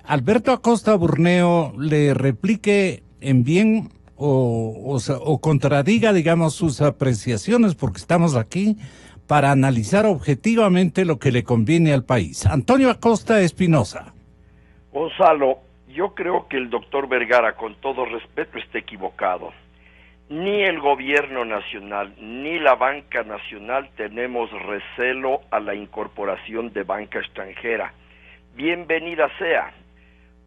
Alberto Acosta Burneo le replique en bien o contradiga, digamos, sus apreciaciones? Porque estamos aquí para analizar objetivamente lo que le conviene al país. Antonio Acosta Espinosa. Gonzalo, yo creo que el doctor Vergara, con todo respeto, está equivocado. Ni el gobierno nacional, ni la banca nacional tenemos recelo a la incorporación de banca extranjera. Bienvenida sea.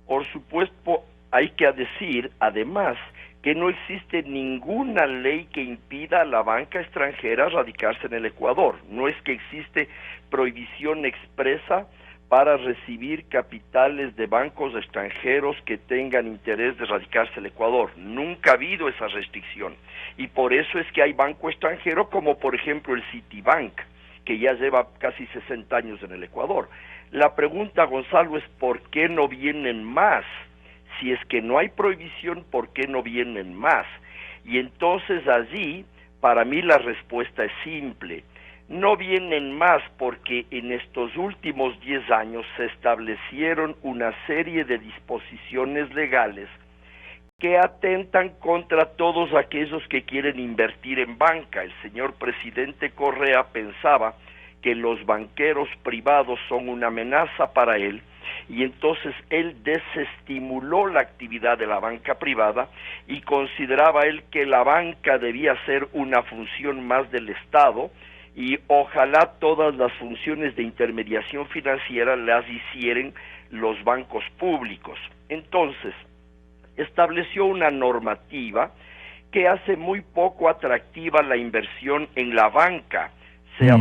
Por supuesto, hay que decir, además, que no existe ninguna ley que impida a la banca extranjera radicarse en el Ecuador. No es que existe prohibición expresa para recibir capitales de bancos extranjeros que tengan interés de radicarse en el Ecuador. Nunca ha habido esa restricción. Y por eso es que hay banco extranjero como por ejemplo el Citibank, que ya lleva casi 60 años en el Ecuador. La pregunta, Gonzalo, es ¿por qué no vienen más? Si es que no hay prohibición, ¿por qué no vienen más? Y entonces allí, para mí la respuesta es simple. No vienen más porque en estos últimos 10 años se establecieron una serie de disposiciones legales que atentan contra todos aquellos que quieren invertir en banca. El señor presidente Correa pensaba que los banqueros privados son una amenaza para él, y entonces él desestimuló la actividad de la banca privada y consideraba él que la banca debía ser una función más del Estado, y ojalá todas las funciones de intermediación financiera las hicieran los bancos públicos. Entonces, estableció una normativa que hace muy poco atractiva la inversión en la banca, sea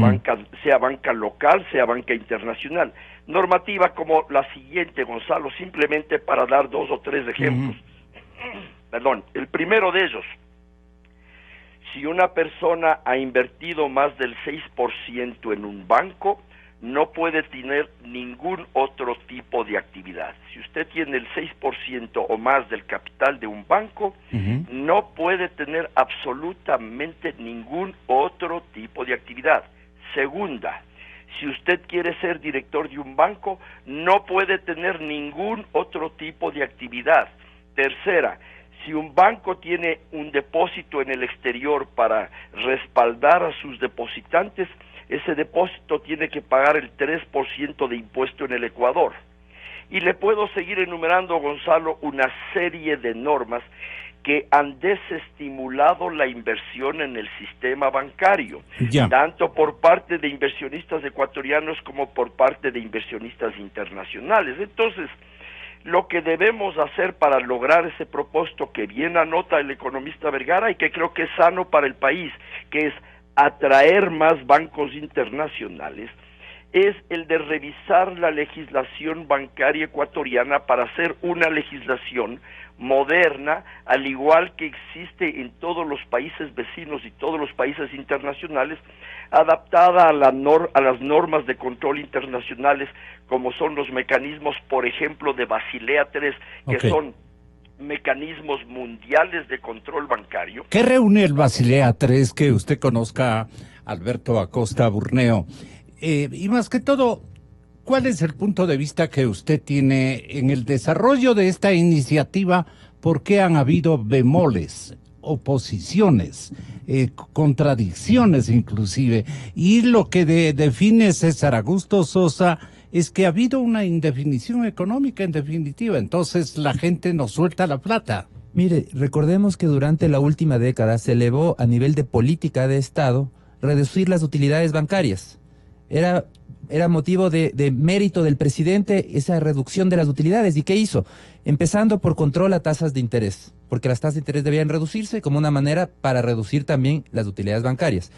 banca local, sea banca internacional. Normativa como la siguiente, Gonzalo, simplemente para dar 2 o 3 ejemplos. Perdón, el primero de ellos: si una persona ha invertido más del 6% en un banco, no puede tener ningún otro tipo de actividad. Si usted tiene el 6% o más del capital de un banco, no puede tener absolutamente ningún otro tipo de actividad. Segunda, si usted quiere ser director de un banco, no puede tener ningún otro tipo de actividad. Tercera, si un banco tiene un depósito en el exterior para respaldar a sus depositantes, ese depósito tiene que pagar el 3% de impuesto en el Ecuador. Y le puedo seguir enumerando, Gonzalo, una serie de normas que han desestimulado la inversión en el sistema bancario, tanto por parte de inversionistas ecuatorianos como por parte de inversionistas internacionales. Entonces, lo que debemos hacer para lograr ese propósito que bien anota el economista Vergara y que creo que es sano para el país, que es atraer más bancos internacionales, es el de revisar la legislación bancaria ecuatoriana para hacer una legislación moderna, al igual que existe en todos los países vecinos y todos los países internacionales, adaptada a las normas de control internacionales, como son los mecanismos, por ejemplo, de Basilea III, que son mecanismos mundiales de control bancario. ¿Qué reúne el Basilea III que usted conozca, Alberto Acosta Burneo? Y más que todo, ¿cuál es el punto de vista que usted tiene en el desarrollo de esta iniciativa? ¿Por qué han habido bemoles, oposiciones, contradicciones inclusive? Y lo que define César Augusto Sosa es que ha habido una indefinición económica en definitiva, entonces la gente nos suelta la plata. Mire, recordemos que durante la última década se elevó a nivel de política de Estado reducir las utilidades bancarias. Era motivo de mérito del presidente esa reducción de las utilidades. ¿Y qué hizo? Empezando por control a tasas de interés, porque las tasas de interés debían reducirse como una manera para reducir también las utilidades bancarias.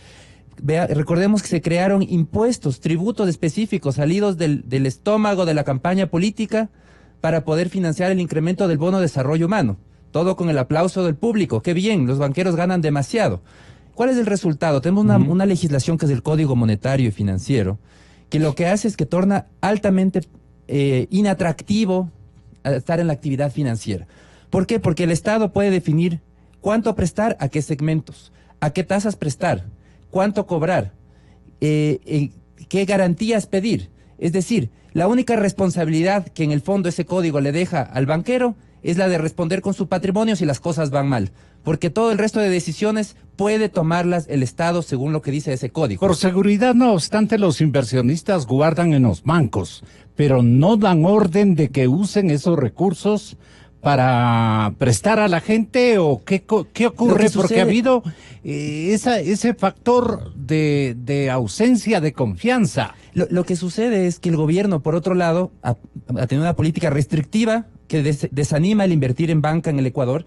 Recordemos que se crearon impuestos, tributos específicos salidos del estómago de la campaña política para poder financiar el incremento del bono de desarrollo humano. Todo con el aplauso del público. ¡Qué bien! Los banqueros ganan demasiado. ¿Cuál es el resultado? Tenemos una legislación que es el Código Monetario y Financiero, que lo que hace es que torna altamente inatractivo estar en la actividad financiera. ¿Por qué? Porque el Estado puede definir cuánto prestar, a qué segmentos, a qué tasas prestar, cuánto cobrar, qué garantías pedir. Es decir, la única responsabilidad que en el fondo ese código le deja al banquero es la de responder con su patrimonio si las cosas van mal, porque todo el resto de decisiones puede tomarlas el Estado según lo que dice ese código. Por seguridad, no obstante, los inversionistas guardan en los bancos, pero no dan orden de que usen esos recursos para prestar a la gente, o qué ocurre, porque ha habido ese factor de ausencia de confianza. Lo que sucede es que el gobierno, por otro lado, ha tenido una política restrictiva que desanima el invertir en banca en el Ecuador,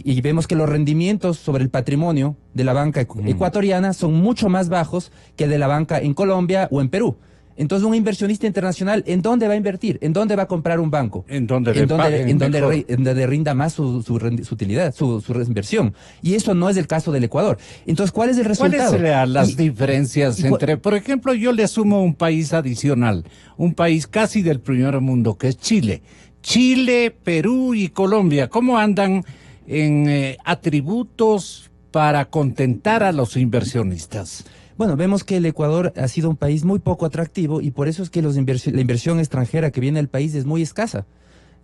y vemos que los rendimientos sobre el patrimonio de la banca ecuatoriana son mucho más bajos que de la banca en Colombia o en Perú. Entonces, un inversionista internacional, ¿en dónde va a invertir? ¿En dónde va a comprar un banco? En donde rinda más su utilidad, su inversión. Y eso no es el caso del Ecuador. Entonces, ¿cuál es el resultado? ¿Cuáles serían las diferencias entre, por ejemplo, yo le sumo un país adicional, un país casi del primer mundo, que es Chile? Chile, Perú y Colombia, ¿cómo andan en atributos para contentar a los inversionistas? Bueno, vemos que el Ecuador ha sido un país muy poco atractivo y por eso es que la inversión extranjera que viene al país es muy escasa.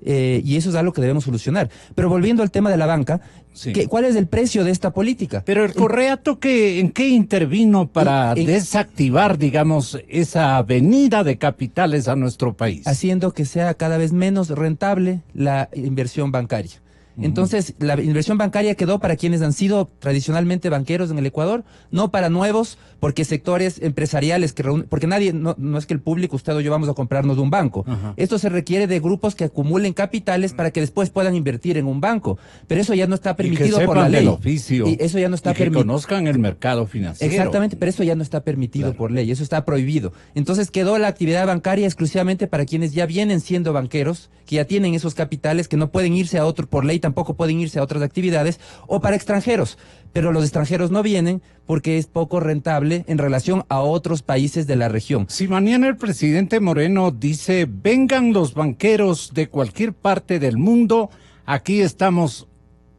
Y eso es algo que debemos solucionar. Pero volviendo al tema de la banca, sí, ¿cuál es el precio de esta política? Pero el Correato, ¿en qué intervino para desactivar, digamos, esa avenida de capitales a nuestro país? Haciendo que sea cada vez menos rentable la inversión bancaria. Entonces, la inversión bancaria quedó para quienes han sido tradicionalmente banqueros en el Ecuador, no para nuevos, porque sectores empresariales porque nadie, no es que el público, usted o yo vamos a comprarnos de un banco. Esto se requiere de grupos que acumulen capitales para que después puedan invertir en un banco. Pero eso ya no está permitido por la ley. Del oficio, y eso ya no está que conozcan el mercado financiero. Exactamente, pero eso ya no está permitido por ley, eso está prohibido. Entonces quedó la actividad bancaria exclusivamente para quienes ya vienen siendo banqueros, que ya tienen esos capitales, que no pueden irse a otro por ley, tampoco pueden irse a otras actividades, o para extranjeros, pero los extranjeros no vienen porque es poco rentable en relación a otros países de la región. Si mañana el presidente Moreno dice, vengan los banqueros de cualquier parte del mundo, aquí estamos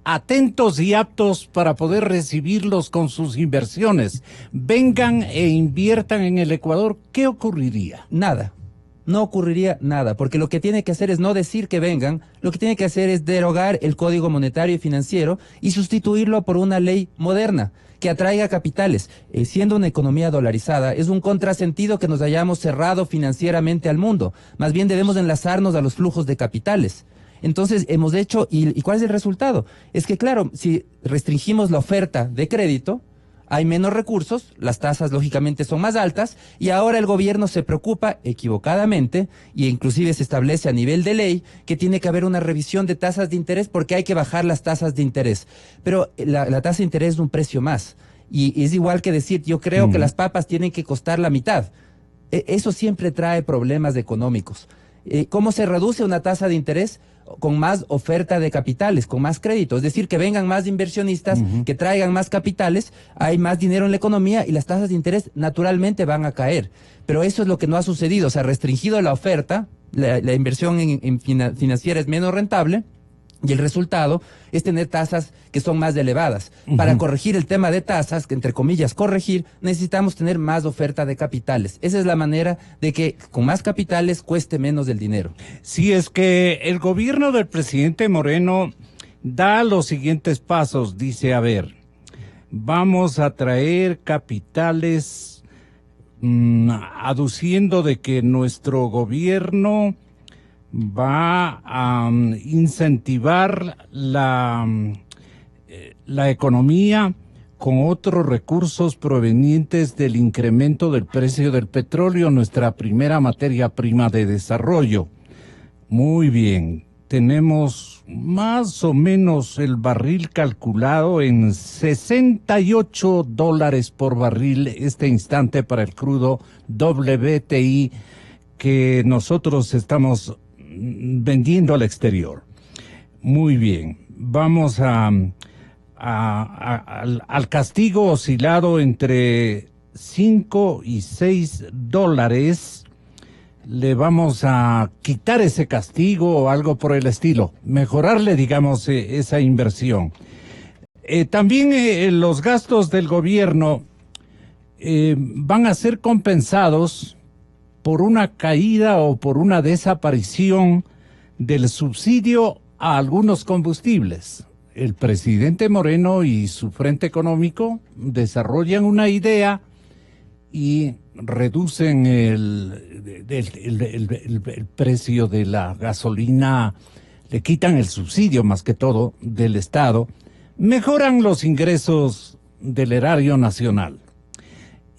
atentos y aptos para poder recibirlos con sus inversiones, vengan e inviertan en el Ecuador, ¿qué ocurriría? Nada. No ocurriría nada, porque lo que tiene que hacer es no decir que vengan, lo que tiene que hacer es derogar el Código Monetario y Financiero y sustituirlo por una ley moderna que atraiga capitales. Siendo una economía dolarizada, es un contrasentido que nos hayamos cerrado financieramente al mundo. Más bien debemos enlazarnos a los flujos de capitales. Entonces hemos hecho, ¿y cuál es el resultado? Es que claro, si restringimos la oferta de crédito, hay menos recursos, las tasas lógicamente son más altas y ahora el gobierno se preocupa equivocadamente y inclusive se establece a nivel de ley que tiene que haber una revisión de tasas de interés porque hay que bajar las tasas de interés. Pero la tasa de interés es un precio más y es igual que decir yo creo que las papas tienen que costar la mitad. Eso siempre trae problemas económicos. ¿Cómo se reduce una tasa de interés? Con más oferta de capitales, con más crédito, es decir, que vengan más inversionistas, que traigan más capitales, hay más dinero en la economía y las tasas de interés naturalmente van a caer. Pero eso es lo que no ha sucedido, se ha restringido la oferta, la inversión financiera es menos rentable y el resultado es tener tasas que son más elevadas. Para corregir el tema de tasas, que entre comillas corregir, necesitamos tener más oferta de capitales. Esa es la manera de que con más capitales cueste menos el dinero. Si es que el gobierno del presidente Moreno da los siguientes pasos, dice, a ver, vamos a traer capitales aduciendo de que nuestro gobierno va a incentivar la economía con otros recursos provenientes del incremento del precio del petróleo, nuestra primera materia prima de desarrollo. Muy bien, tenemos más o menos el barril calculado en $68 por barril este instante para el crudo WTI que nosotros estamos vendiendo al exterior. Muy bien, vamos al castigo oscilado entre 5 y 6 dólares. Le vamos a quitar ese castigo o algo por el estilo, mejorarle, digamos, esa inversión. También los gastos del gobierno van a ser compensados por una caída o por una desaparición del subsidio a algunos combustibles. El presidente Moreno y su Frente Económico desarrollan una idea y reducen el precio de la gasolina, le quitan el subsidio más que todo del Estado, mejoran los ingresos del erario nacional.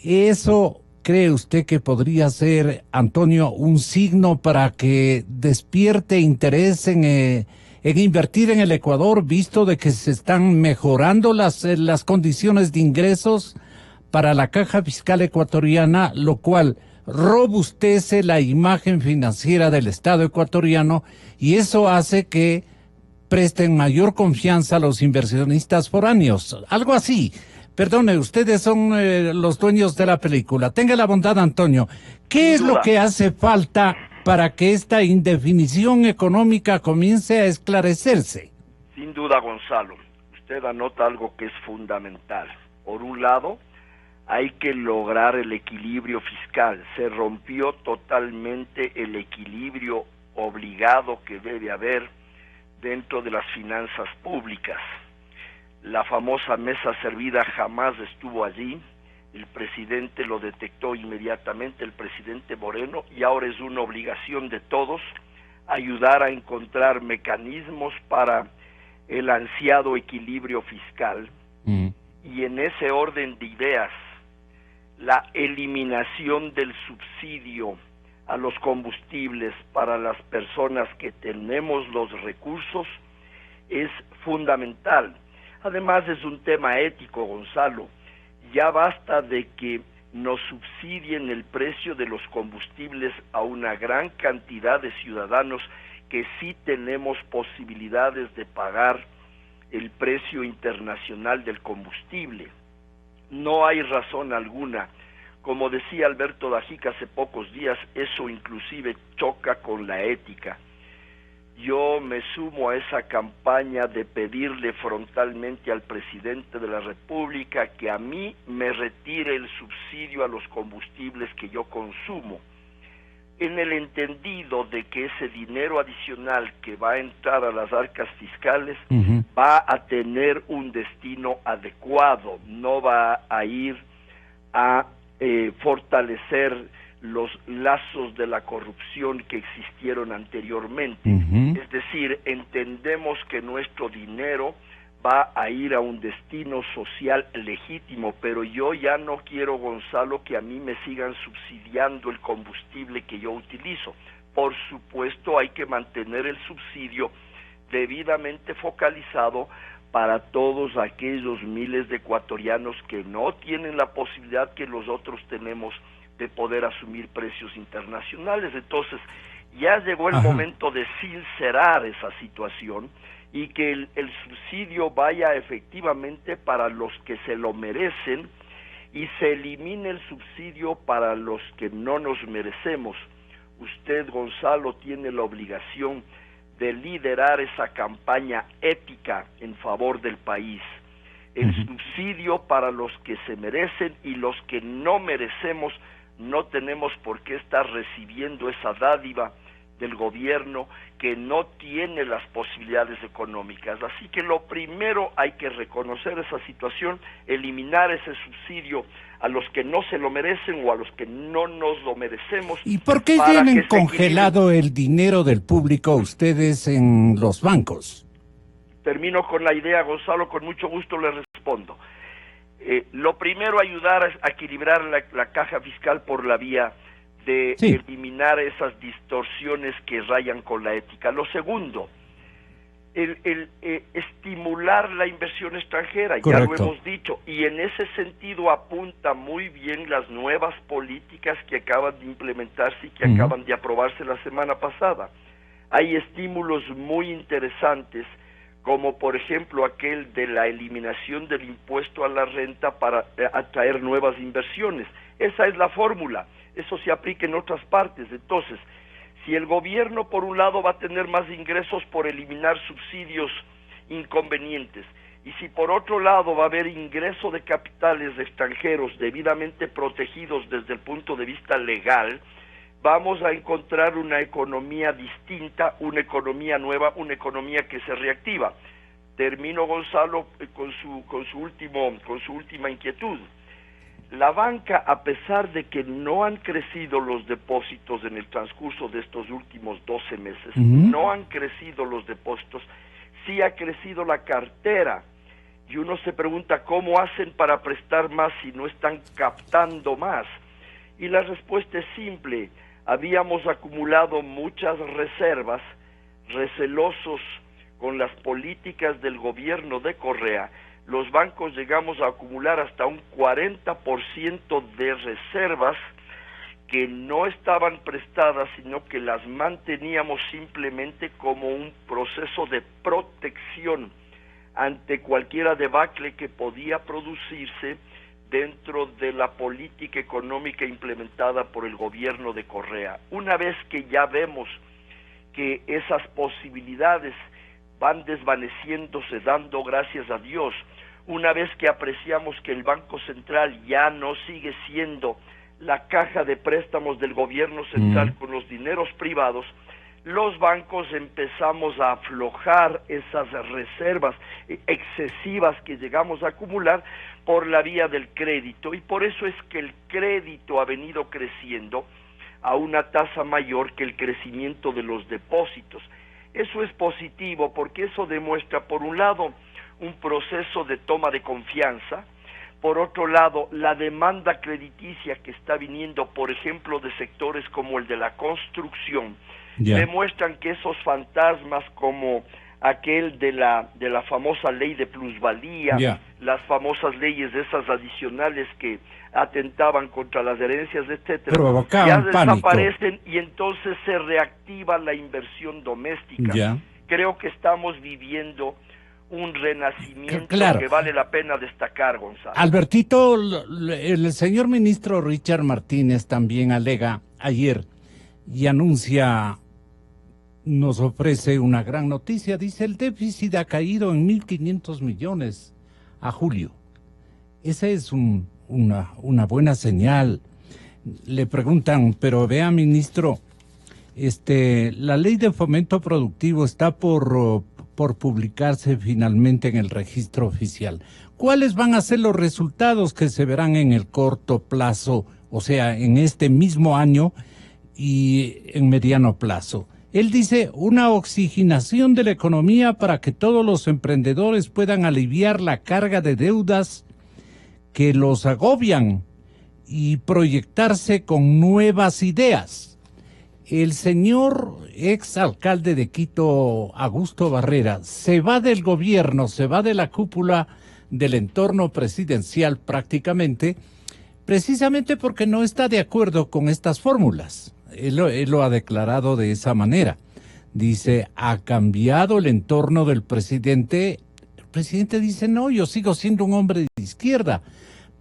Eso, ¿cree usted que podría ser, Antonio, un signo para que despierte interés en invertir en el Ecuador, visto de que se están mejorando las condiciones de ingresos para la caja fiscal ecuatoriana, lo cual robustece la imagen financiera del Estado ecuatoriano y eso hace que presten mayor confianza a los inversionistas foráneos? Algo así. Perdone, ustedes son los dueños de la película. Tenga la bondad, Antonio. ¿Qué es lo que hace falta para que esta indefinición económica comience a esclarecerse? Sin duda, Gonzalo, usted anota algo que es fundamental. Por un lado, hay que lograr el equilibrio fiscal. Se rompió totalmente el equilibrio obligado que debe haber dentro de las finanzas públicas. La famosa mesa servida jamás estuvo allí. El presidente lo detectó inmediatamente, el presidente Moreno, y ahora es una obligación de todos ayudar a encontrar mecanismos para el ansiado equilibrio fiscal. Y en ese orden de ideas, la eliminación del subsidio a los combustibles para las personas que tenemos los recursos es fundamental. Además es un tema ético, Gonzalo. Ya basta de que nos subsidien el precio de los combustibles a una gran cantidad de ciudadanos que sí tenemos posibilidades de pagar el precio internacional del combustible. No hay razón alguna. Como decía Alberto Dajica hace pocos días, eso inclusive choca con la ética. Yo me sumo a esa campaña de pedirle frontalmente al presidente de la República que a mí me retire el subsidio a los combustibles que yo consumo, en el entendido de que ese dinero adicional que va a entrar a las arcas fiscales va a tener un destino adecuado, no va a ir a fortalecer los lazos de la corrupción que existieron anteriormente. Es decir, entendemos que nuestro dinero va a ir a un destino social legítimo, pero yo ya no quiero, Gonzalo, que a mí me sigan subsidiando el combustible que yo utilizo. Por supuesto, hay que mantener el subsidio debidamente focalizado para todos aquellos miles de ecuatorianos que no tienen la posibilidad que nosotros tenemos de poder asumir precios internacionales. Entonces, ya llegó el momento de sincerar esa situación y que el subsidio vaya efectivamente para los que se lo merecen y se elimine el subsidio para los que no nos merecemos. Usted, Gonzalo, tiene la obligación de liderar esa campaña ética en favor del país. El subsidio para los que se merecen y los que no merecemos, no tenemos por qué estar recibiendo esa dádiva del gobierno que no tiene las posibilidades económicas. Así que lo primero, hay que reconocer esa situación, eliminar ese subsidio a los que no se lo merecen o a los que no nos lo merecemos. ¿Y por qué tienen congelado el dinero del público ustedes en los bancos? Termino con la idea, Gonzalo, con mucho gusto le respondo. Lo primero, ayudar a equilibrar la caja fiscal por la vía de eliminar esas distorsiones que rayan con la ética. Lo segundo, estimular la inversión extranjera. Correcto. Ya lo hemos dicho, y en ese sentido apunta muy bien las nuevas políticas que acaban de implementarse y que acaban de aprobarse la semana pasada. Hay estímulos muy interesantes, como por ejemplo aquel de la eliminación del impuesto a la renta para atraer nuevas inversiones. Esa es la fórmula. Eso se aplica en otras partes. Entonces, si el gobierno por un lado va a tener más ingresos por eliminar subsidios inconvenientes, y si por otro lado va a haber ingreso de capitales extranjeros debidamente protegidos desde el punto de vista legal, vamos a encontrar una economía distinta, una economía nueva, una economía que se reactiva. Termino, Gonzalo, con su última inquietud. La banca, a pesar de que no han crecido los depósitos en el transcurso de estos últimos 12 meses, no han crecido los depósitos, sí ha crecido la cartera. Y uno se pregunta cómo hacen para prestar más si no están captando más. Y la respuesta es simple: habíamos acumulado muchas reservas, recelosos con las políticas del gobierno de Correa. Los bancos llegamos a acumular hasta un 40% de reservas que no estaban prestadas, sino que las manteníamos simplemente como un proceso de protección ante cualquier debacle que podía producirse dentro de la política económica implementada por el gobierno de Correa. Una vez que ya vemos que esas posibilidades van desvaneciéndose, dando gracias a Dios, una vez que apreciamos que el Banco Central ya no sigue siendo la caja de préstamos del gobierno central con los dineros privados, los bancos empezamos a aflojar esas reservas excesivas que llegamos a acumular por la vía del crédito, y por eso es que el crédito ha venido creciendo a una tasa mayor que el crecimiento de los depósitos. Eso es positivo porque eso demuestra, por un lado, un proceso de toma de confianza, por otro lado, la demanda crediticia que está viniendo, por ejemplo, de sectores como el de la construcción, demuestran que esos fantasmas como aquel de la famosa ley de plusvalía, las famosas leyes esas adicionales que atentaban contra las herencias, etcétera, ya desaparecen y entonces se reactiva la inversión doméstica. Creo que estamos viviendo un renacimiento que vale la pena destacar, Gonzalo. Albertito, el señor ministro Richard Martínez también alega ayer y anuncia, nos ofrece una gran noticia. Dice: el déficit ha caído en 1.500 millones a julio. Esa es una buena señal. Le preguntan, pero vea, ministro, la ley de fomento productivo está por publicarse finalmente en el registro oficial. ¿Cuáles van a ser los resultados que se verán en el corto plazo, o sea, en este mismo año y en mediano plazo? Él dice: una oxigenación de la economía para que todos los emprendedores puedan aliviar la carga de deudas que los agobian y proyectarse con nuevas ideas. El señor exalcalde de Quito, Augusto Barrera, se va del gobierno, se va de la cúpula del entorno presidencial prácticamente, precisamente porque no está de acuerdo con estas fórmulas. Él lo ha declarado de esa manera. Dice: ha cambiado el entorno del presidente. El presidente dice: no, yo sigo siendo un hombre de izquierda,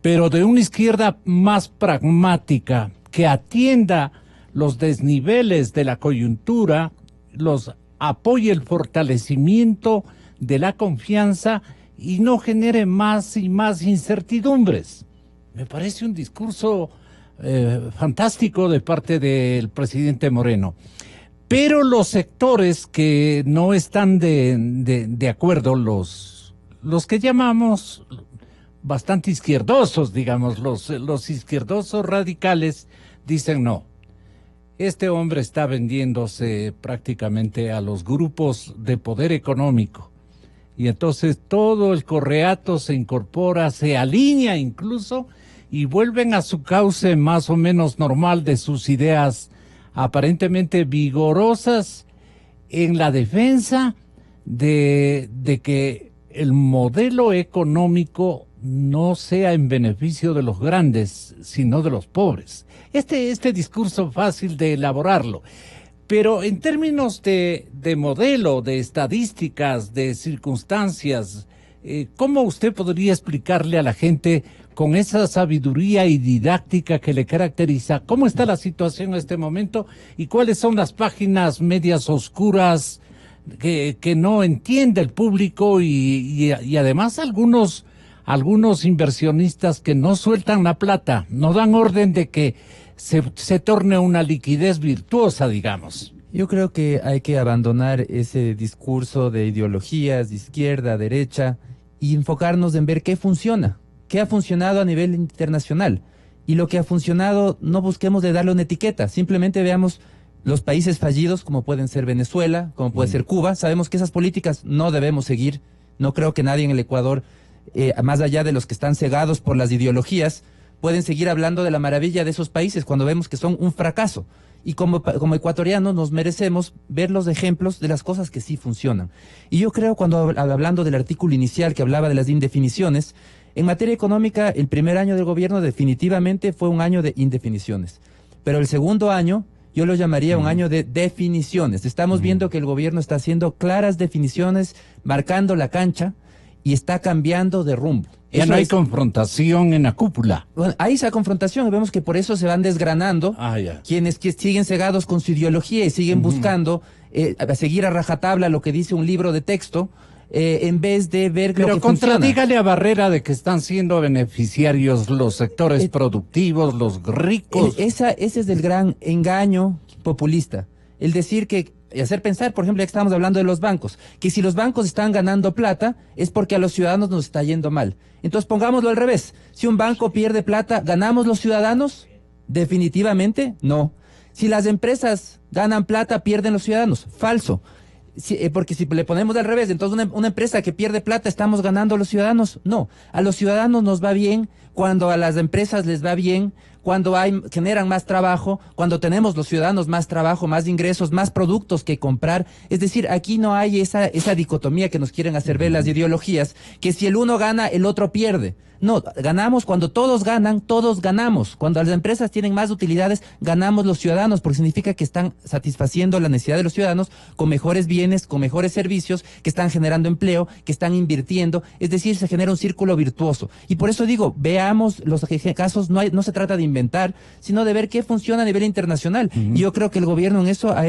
pero de una izquierda más pragmática, que atienda los desniveles de la coyuntura, los apoye el fortalecimiento de la confianza y no genere más y más incertidumbres. Me parece un discurso fantástico de parte del presidente Moreno. Pero los sectores que no están de acuerdo, los que llamamos bastante izquierdosos, digamos, los izquierdosos radicales, dicen no. Este hombre está vendiéndose prácticamente a los grupos de poder económico. Y entonces todo el correato se incorpora, se alinea incluso y vuelven a su cauce más o menos normal de sus ideas aparentemente vigorosas en la defensa de que el modelo económico no sea en beneficio de los grandes, sino de los pobres. Este discurso fácil de elaborarlo, pero en términos de modelo, de estadísticas, de circunstancias, ¿cómo usted podría explicarle a la gente con esa sabiduría y didáctica que le caracteriza cómo está la situación en este momento y cuáles son las páginas medias oscuras que no entiende el público y además algunos inversionistas que no sueltan la plata, no dan orden de que se torne una liquidez virtuosa, digamos? Yo creo que hay que abandonar ese discurso de ideologías, de izquierda, derecha, y enfocarnos en ver qué funciona, qué ha funcionado a nivel internacional. Y lo que ha funcionado, no busquemos de darle una etiqueta, simplemente veamos los países fallidos, como pueden ser Venezuela, como puede ser Cuba. Sabemos que esas políticas no debemos seguir. No creo que nadie en el Ecuador, más allá de los que están cegados por las ideologías, pueden seguir hablando de la maravilla de esos países cuando vemos que son un fracaso. Y como ecuatorianos nos merecemos ver los ejemplos de las cosas que sí funcionan. Y yo creo, cuando hablando del artículo inicial que hablaba de las indefiniciones, en materia económica, el primer año del gobierno definitivamente fue un año de indefiniciones. Pero el segundo año, yo lo llamaría un año de definiciones. Estamos viendo que el gobierno está haciendo claras definiciones, marcando la cancha y está cambiando de rumbo. Ya no hay confrontación en la cúpula. Bueno, hay esa confrontación y vemos que por eso se van desgranando quienes que siguen cegados con su ideología y siguen buscando seguir a rajatabla lo que dice un libro de texto, en vez de ver lo que funciona. Pero contradígale a Barrera de que están siendo beneficiarios los sectores productivos, los ricos. Ese es el gran engaño populista. El decir que, y hacer pensar, por ejemplo, ya que estamos hablando de los bancos, que si los bancos están ganando plata es porque a los ciudadanos nos está yendo mal. Entonces pongámoslo al revés. Si un banco pierde plata, ¿ganamos los ciudadanos? Definitivamente no. Si las empresas ganan plata, ¿pierden los ciudadanos? Falso. Porque si le ponemos al revés, entonces una empresa que pierde plata, ¿estamos ganando los ciudadanos? No. A los ciudadanos nos va bien cuando a las empresas les va bien, cuando generan más trabajo, cuando tenemos los ciudadanos más trabajo, más ingresos, más productos que comprar. Es decir, aquí no hay esa dicotomía que nos quieren hacer ver las ideologías, que si el uno gana, el otro pierde. No, ganamos cuando todos ganan, todos ganamos. Cuando las empresas tienen más utilidades, ganamos los ciudadanos, porque significa que están satisfaciendo la necesidad de los ciudadanos con mejores bienes, con mejores servicios, que están generando empleo, que están invirtiendo. Es decir, se genera un círculo virtuoso. Y por eso digo, veamos los casos, no se trata de inventar, sino de ver qué funciona a nivel internacional. Y yo creo que el gobierno en eso ha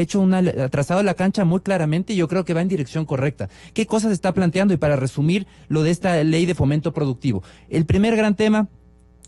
trazado la cancha muy claramente, y yo creo que va en dirección correcta. ¿Qué cosas está planteando? Y para resumir lo de esta ley de fomento productivo. El primer gran tema,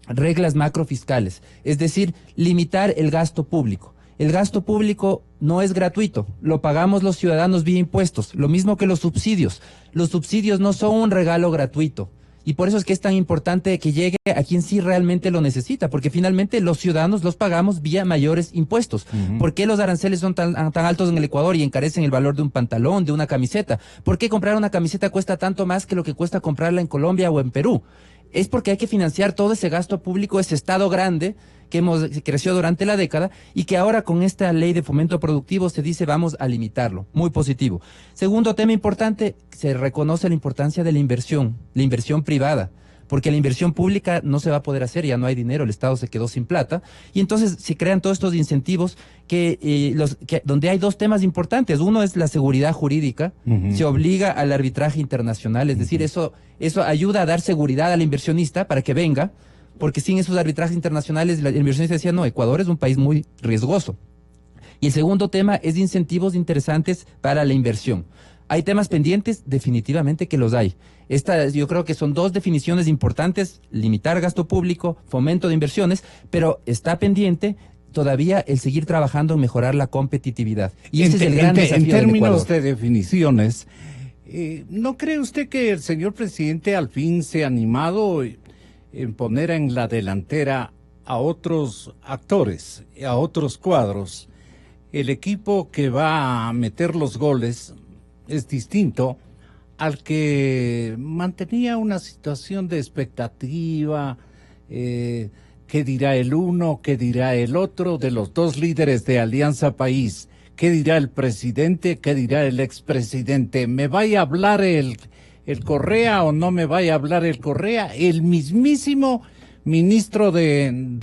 reglas macrofiscales, es decir, limitar el gasto público. El gasto público no es gratuito, lo pagamos los ciudadanos vía impuestos, lo mismo que los subsidios. Los subsidios no son un regalo gratuito. Y por eso es que es tan importante que llegue a quien sí realmente lo necesita, porque finalmente los ciudadanos los pagamos vía mayores impuestos. ¿Por qué los aranceles son tan altos en el Ecuador y encarecen el valor de un pantalón, de una camiseta? ¿Por qué comprar una camiseta cuesta tanto más que lo que cuesta comprarla en Colombia o en Perú? Es porque hay que financiar todo ese gasto público, ese Estado grande que creció durante la década y que ahora con esta ley de fomento productivo se dice vamos a limitarlo. Muy positivo. Segundo tema importante, se reconoce la importancia de la inversión privada, porque la inversión pública no se va a poder hacer, ya no hay dinero, el Estado se quedó sin plata, y entonces se crean todos estos incentivos donde hay dos temas importantes. Uno es la seguridad jurídica, se obliga al arbitraje internacional, es decir, eso ayuda a dar seguridad al inversionista para que venga, porque sin esos arbitrajes internacionales el inversionista decía, no, Ecuador es un país muy riesgoso. Y el segundo tema es de incentivos interesantes para la inversión. ¿Hay temas pendientes? Definitivamente que los hay. Yo creo que son dos definiciones importantes: limitar gasto público, fomento de inversiones, pero está pendiente todavía el seguir trabajando en mejorar la competitividad. Y ese es el gran desafío en del términos Ecuador. de definiciones, ¿no cree usted que el señor presidente al fin se ha animado en poner en la delantera a otros actores, a otros cuadros? El equipo que va a meter los goles es distinto al que mantenía una situación de expectativa, qué dirá el uno, qué dirá el otro, de los dos líderes de Alianza País, qué dirá el presidente, qué dirá el expresidente, ¿me vaya a hablar el Correa o no me vaya a hablar el Correa? El mismísimo ministro digamos,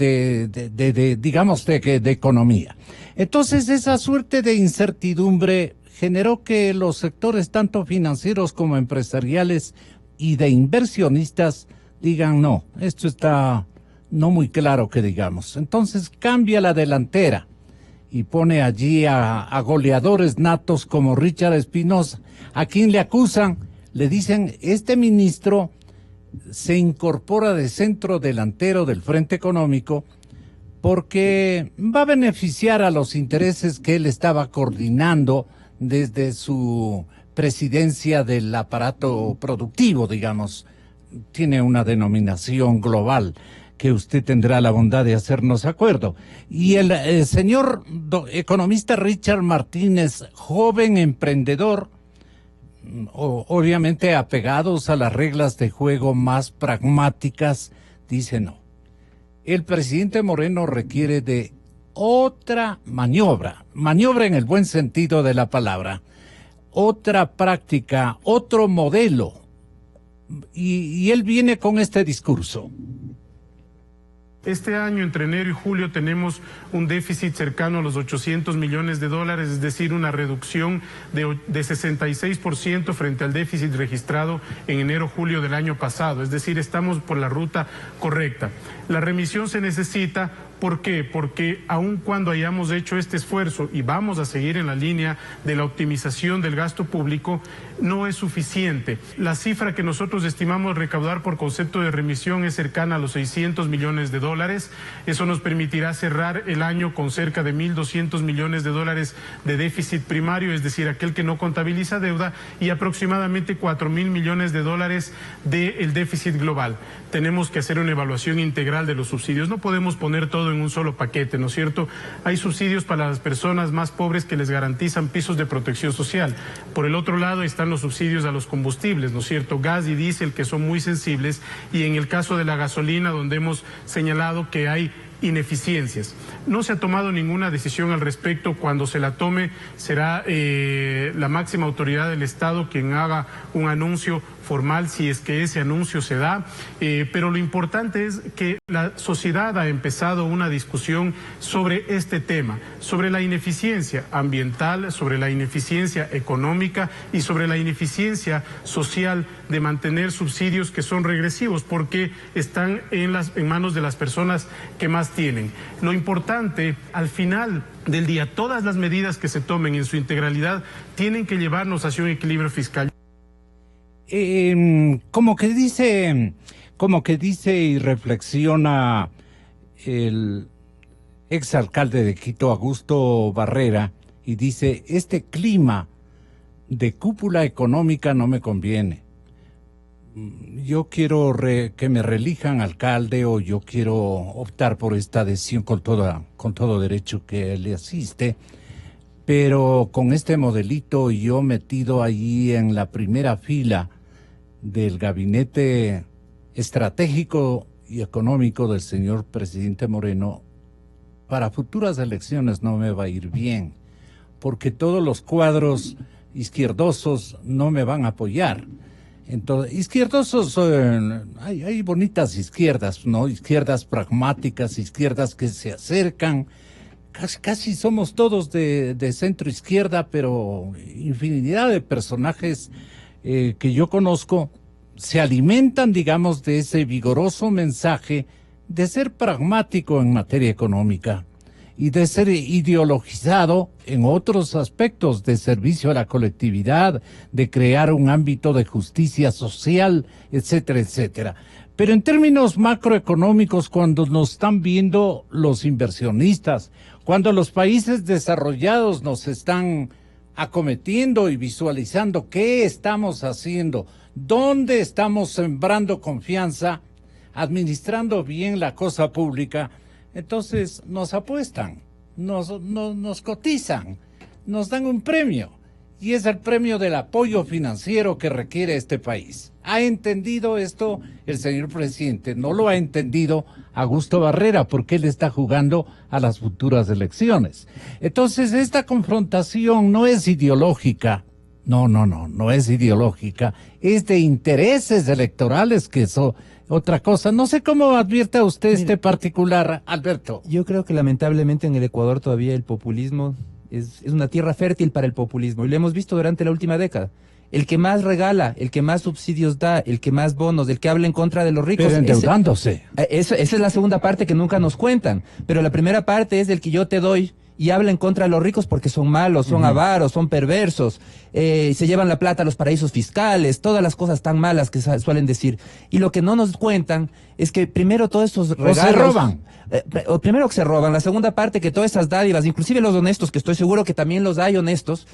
de Economía. Entonces, esa suerte de incertidumbre generó que los sectores tanto financieros como empresariales y de inversionistas digan, no, esto está no muy claro que digamos. Entonces cambia la delantera y pone allí a goleadores natos como Richard Espinosa, a quien le acusan, le dicen, este ministro se incorpora de centro delantero del Frente Económico porque va a beneficiar a los intereses que él estaba coordinando desde su presidencia del aparato productivo, digamos. Tiene una denominación global que usted tendrá la bondad de hacernos acuerdo. Y el señor economista Richard Martínez, joven emprendedor, obviamente apegados a las reglas de juego más pragmáticas, dice no. El presidente Moreno requiere de otra maniobra en el buen sentido de la palabra, otra práctica, otro modelo. Y él viene con este discurso. Este año, entre enero y julio, tenemos un déficit cercano a los 800 millones de dólares, es decir, una reducción de 66% frente al déficit registrado en enero-julio del año pasado. Es decir, estamos por la ruta correcta. La remisión se necesita. ¿Por qué? Porque aun cuando hayamos hecho este esfuerzo y vamos a seguir en la línea de la optimización del gasto público, no es suficiente. La cifra que nosotros estimamos recaudar por concepto de remisión es cercana a los 600 millones de dólares. Eso nos permitirá cerrar el año con cerca de 1.200 millones de dólares de déficit primario, es decir, aquel que no contabiliza deuda, y aproximadamente 4.000 millones de dólares del déficit global. Tenemos que hacer una evaluación integral de los subsidios. No podemos poner todo en un solo paquete, ¿no es cierto? Hay subsidios para las personas más pobres que les garantizan pisos de protección social. Por el otro lado están los subsidios a los combustibles, ¿no es cierto? Gas y diésel, que son muy sensibles, y en el caso de la gasolina, donde hemos señalado que hay ineficiencias. No se ha tomado ninguna decisión al respecto. Cuando se la tome, será la máxima autoridad del Estado quien haga un anuncio formal, si es que ese anuncio se da, pero lo importante es que la sociedad ha empezado una discusión sobre este tema, sobre la ineficiencia ambiental, sobre la ineficiencia económica y sobre la ineficiencia social de mantener subsidios que son regresivos porque están en manos de las personas que más tienen. Lo importante, al final del día, todas las medidas que se tomen en su integralidad tienen que llevarnos hacia un equilibrio fiscal. Como que dice y reflexiona el exalcalde de Quito, Augusto Barrera, y dice, este clima de cúpula económica no me conviene. Yo quiero que me reelijan alcalde, o yo quiero optar por esta decisión con todo derecho que le asiste, pero con este modelito yo metido allí en la primera fila del gabinete estratégico y económico del señor presidente Moreno, para futuras elecciones no me va a ir bien, porque todos los cuadros izquierdosos no me van a apoyar. Entonces, izquierdosos, hay bonitas izquierdas, ¿no? Izquierdas pragmáticas, izquierdas que se acercan. Casi somos todos de centro izquierda, pero infinidad de personajes que yo conozco se alimentan, digamos, de ese vigoroso mensaje de ser pragmático en materia económica. y de ser ideologizado en otros aspectos de servicio a la colectividad, de crear un ámbito de justicia social, etcétera, etcétera. Pero en términos macroeconómicos, cuando nos están viendo los inversionistas, cuando los países desarrollados nos están acometiendo y visualizando qué estamos haciendo, dónde estamos sembrando confianza, administrando bien la cosa pública, entonces nos apuestan, nos cotizan, nos dan un premio, y es el premio del apoyo financiero que requiere este país. ¿Ha entendido esto el señor presidente? No lo ha entendido Augusto Barrera, porque él está jugando a las futuras elecciones. Entonces, esta confrontación no es ideológica. No es ideológica. Es de intereses electorales, que eso otra cosa. No sé cómo advierte usted este particular, Alberto. Yo creo que lamentablemente en el Ecuador todavía el populismo es una tierra fértil para el populismo, y lo hemos visto durante la última década. El que más regala, el que más subsidios da, el que más bonos, el que habla en contra de los ricos. Pero endeudándose. Esa es la segunda parte que nunca nos cuentan. Pero la primera parte es el que yo te doy y habla en contra de los ricos porque son malos, son avaros, son perversos, se llevan la plata a los paraísos fiscales, todas las cosas tan malas que suelen decir. Y lo que no nos cuentan es que primero todos esos regalos... O se roban. Primero que se roban, la segunda parte que todas esas dádivas, inclusive los honestos, que estoy seguro que también los hay honestos,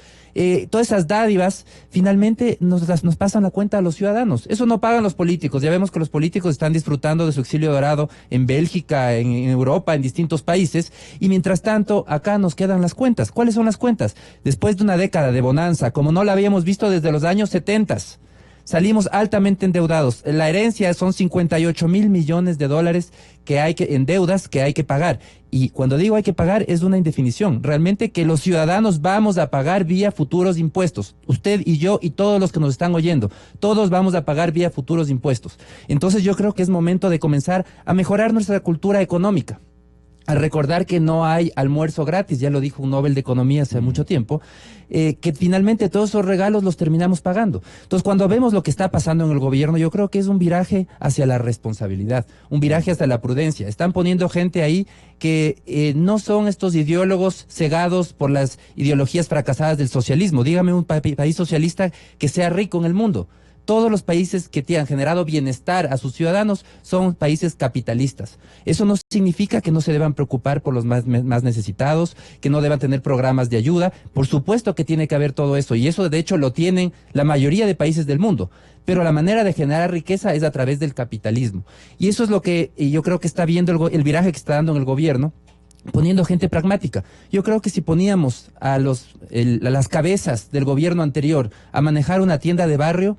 todas esas dádivas finalmente nos pasan la cuenta a los ciudadanos. Eso no pagan los políticos. Ya vemos que los políticos están disfrutando de su exilio dorado en Bélgica, en Europa, en distintos países, y mientras tanto acá nos quedan las cuentas. ¿Cuáles son las cuentas? Después de una década de bonanza, como no la habíamos visto desde los años 70, salimos altamente endeudados. La herencia son 58.000 millones de dólares en deudas que hay que pagar. Y cuando digo hay que pagar, es una indefinición. Realmente que los ciudadanos vamos a pagar vía futuros impuestos. Usted y yo y todos los que nos están oyendo, todos vamos a pagar vía futuros impuestos. Entonces yo creo que es momento de comenzar a mejorar nuestra cultura económica. Al recordar que no hay almuerzo gratis, ya lo dijo un Nobel de Economía hace mucho tiempo, que finalmente todos esos regalos los terminamos pagando. Entonces, cuando vemos lo que está pasando en el gobierno, yo creo que es un viraje hacia la responsabilidad, un viraje hacia la prudencia. Están poniendo gente ahí que no son estos ideólogos cegados por las ideologías fracasadas del socialismo. Dígame un país socialista que sea rico en el mundo. Todos los países que han generado bienestar a sus ciudadanos son países capitalistas. Eso no significa que no se deban preocupar por los más necesitados, que no deban tener programas de ayuda. Por supuesto que tiene que haber todo eso, y eso de hecho lo tienen la mayoría de países del mundo. Pero la manera de generar riqueza es a través del capitalismo. Y eso es lo que yo creo que está viendo el viraje que está dando en el gobierno, poniendo gente pragmática. Yo creo que si poníamos a las cabezas del gobierno anterior a manejar una tienda de barrio,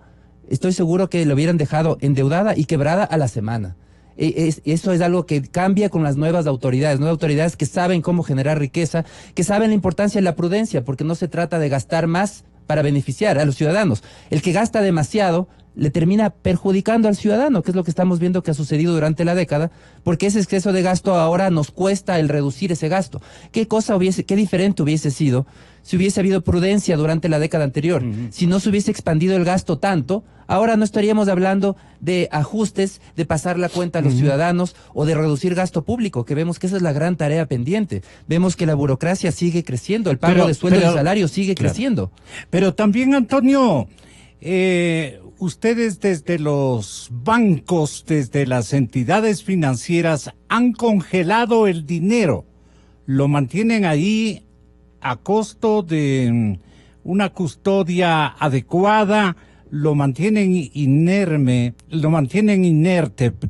estoy seguro que lo hubieran dejado endeudada y quebrada a la semana. Eso es algo que cambia con las nuevas autoridades que saben cómo generar riqueza, que saben la importancia de la prudencia, porque no se trata de gastar más para beneficiar a los ciudadanos. El que gasta demasiado le termina perjudicando al ciudadano, que es lo que estamos viendo que ha sucedido durante la década, porque ese exceso de gasto ahora nos cuesta el reducir ese gasto. ¿Qué diferente hubiese sido si hubiese habido prudencia durante la década anterior? Si no se hubiese expandido el gasto tanto, ahora no estaríamos hablando de ajustes, de pasar la cuenta a los ciudadanos o de reducir gasto público, que vemos que esa es la gran tarea pendiente. Vemos que la burocracia sigue creciendo, el pago de sueldo y salario sigue creciendo. Pero también, Antonio, ustedes desde los bancos, desde las entidades financieras, han congelado el dinero. Lo mantienen ahí a costo de una custodia adecuada, lo mantienen inerte,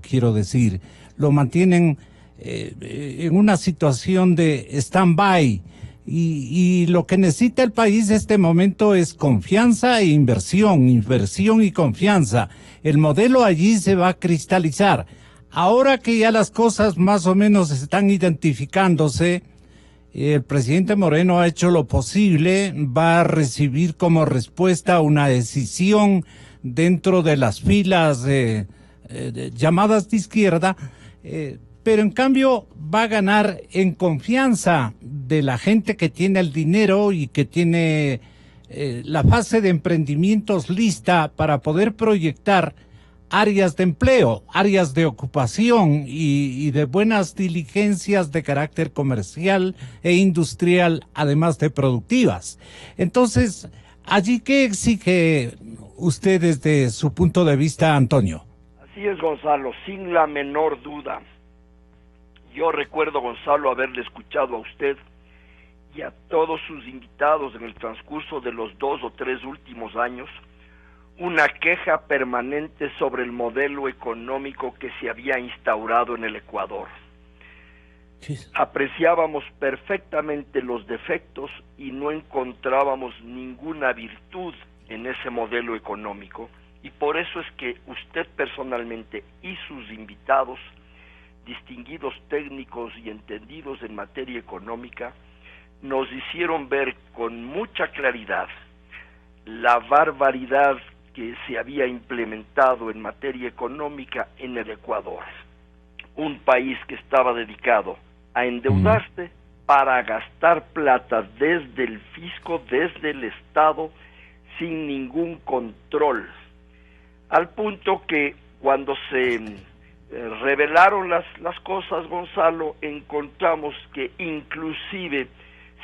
quiero decir, lo mantienen en una situación de stand-by. Y lo que necesita el país en este momento es confianza e inversión y confianza. El modelo allí se va a cristalizar. Ahora que ya las cosas más o menos están identificándose, el presidente Moreno ha hecho lo posible, va a recibir como respuesta una decisión dentro de las filas llamadas de izquierda, pero en cambio va a ganar en confianza de la gente que tiene el dinero y que tiene la fase de emprendimientos lista para poder proyectar áreas de empleo, áreas de ocupación y de buenas diligencias de carácter comercial e industrial, además de productivas. Entonces, ¿allí qué exige usted desde su punto de vista, Antonio? Así es, Gonzalo, sin la menor duda. Yo recuerdo, Gonzalo, haberle escuchado a usted y a todos sus invitados en el transcurso de los 2 o 3 últimos años una queja permanente sobre el modelo económico que se había instaurado en el Ecuador. Sí. Apreciábamos perfectamente los defectos y no encontrábamos ninguna virtud en ese modelo económico, y por eso es que usted personalmente y sus invitados, distinguidos técnicos y entendidos en materia económica, nos hicieron ver con mucha claridad la barbaridad que se había implementado en materia económica en el Ecuador. Un país que estaba dedicado a endeudarse para gastar plata desde el fisco, desde el Estado, sin ningún control. Al punto que cuando se revelaron las cosas, Gonzalo, encontramos que inclusive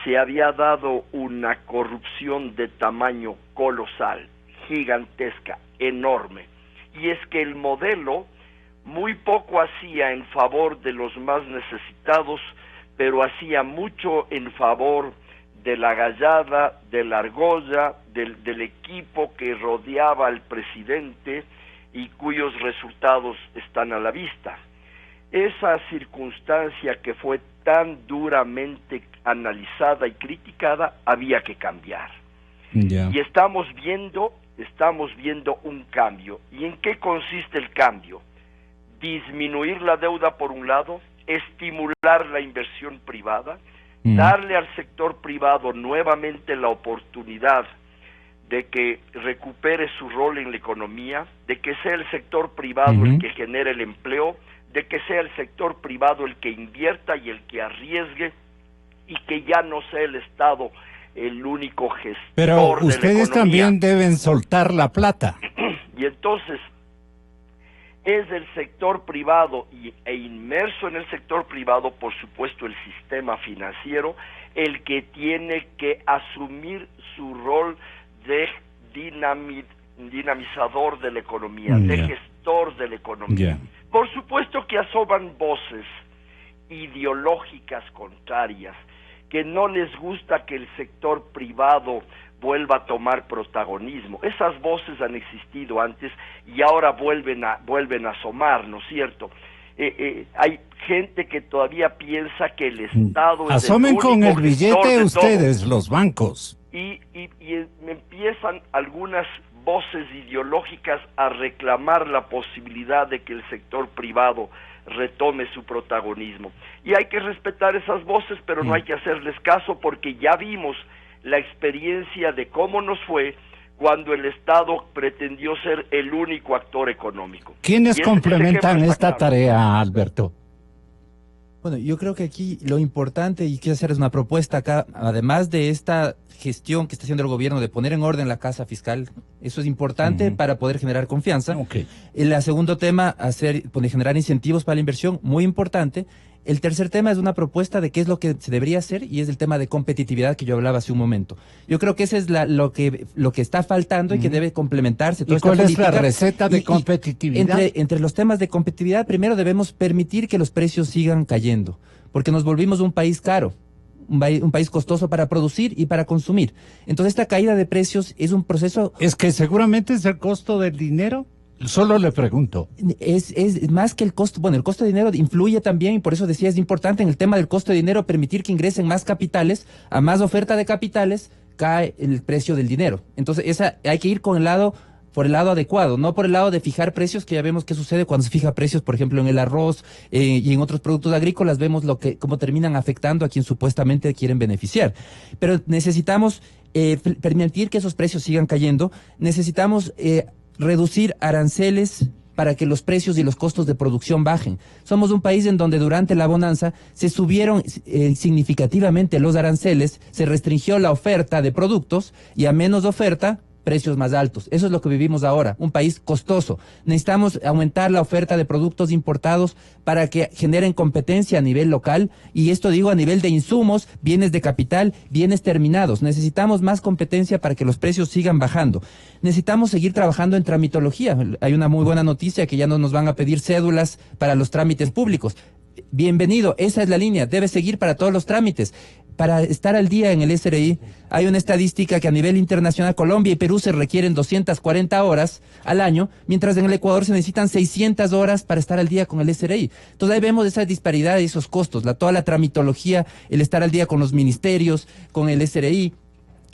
se había dado una corrupción de tamaño colosal, gigantesca, enorme. Y es que el modelo muy poco hacía en favor de los más necesitados, pero hacía mucho en favor de la gallada, de la argolla, del equipo que rodeaba al presidente y cuyos resultados están a la vista. Esa circunstancia que fue tan duramente analizada y criticada había que cambiar. Yeah. Y estamos viendo un cambio. ¿Y en qué consiste el cambio? Disminuir la deuda por un lado, estimular la inversión privada, darle al sector privado nuevamente la oportunidad de que recupere su rol en la economía, de que sea el sector privado el que genere el empleo, de que sea el sector privado el que invierta y el que arriesgue, y que ya no sea el Estado el único gestor. Pero ustedes también deben soltar la plata. Y entonces es el sector privado e inmerso en el sector privado, por supuesto, el sistema financiero, el que tiene que asumir su rol de dinamizador de la economía, de gestor de la economía. Por supuesto que asoman voces ideológicas contrarias, que no les gusta que el sector privado vuelva a tomar protagonismo. Esas voces han existido antes y ahora vuelven a asomar, ¿no es cierto? Hay gente que todavía piensa que el Estado asomen es el único con el billete ustedes, los bancos. Y empiezan algunas voces ideológicas a reclamar la posibilidad de que el sector privado retome su protagonismo. Y hay que respetar esas voces, pero no hay que hacerles caso, porque ya vimos la experiencia de cómo nos fue cuando el Estado pretendió ser el único actor económico. ¿Quiénes complementan esta tarea, Alberto? Bueno, yo creo que aquí lo importante, y quiero hacer una propuesta acá, además de esta gestión que está haciendo el gobierno de poner en orden la casa fiscal, eso es importante para poder generar confianza. El segundo tema, generar incentivos para la inversión, muy importante. El tercer tema es una propuesta de qué es lo que se debería hacer, y es el tema de competitividad que yo hablaba hace un momento. Yo creo que ese es lo que está faltando y que debe complementarse. ¿Y cuál es la receta de competitividad? Entre los temas de competitividad, primero debemos permitir que los precios sigan cayendo, porque nos volvimos un país caro, un país costoso para producir y para consumir. Entonces esta caída de precios es un proceso... ¿Es que seguramente es el costo del dinero? Solo le pregunto. Es más que el costo. Bueno, el costo de dinero influye también, y por eso decía, es importante en el tema del costo de dinero permitir que ingresen más capitales. A más oferta de capitales cae el precio del dinero. Entonces hay que ir por el lado adecuado, no por el lado de fijar precios, que ya vemos qué sucede cuando se fija precios, por ejemplo, en el arroz y en otros productos agrícolas. Vemos cómo terminan afectando a quien supuestamente quieren beneficiar. Pero necesitamos permitir que esos precios sigan cayendo. Necesitamos reducir aranceles para que los precios y los costos de producción bajen. Somos un país en donde durante la bonanza se subieron significativamente los aranceles, se restringió la oferta de productos, y a menos oferta, precios más altos. Eso es lo que vivimos ahora, un país costoso. Necesitamos aumentar la oferta de productos importados para que generen competencia a nivel local, y esto digo a nivel de insumos, bienes de capital, bienes terminados. Necesitamos más competencia para que los precios sigan bajando. Necesitamos seguir trabajando en tramitología. Hay una muy buena noticia, que ya no nos van a pedir cédulas para los trámites públicos. Bienvenido, esa es la línea, debe seguir para todos los trámites. Para estar al día en el SRI, hay una estadística que a nivel internacional Colombia y Perú se requieren 240 horas al año, mientras en el Ecuador se necesitan 600 horas para estar al día con el SRI. Entonces ahí vemos esa disparidad y esos costos, toda la tramitología, el estar al día con los ministerios, con el SRI.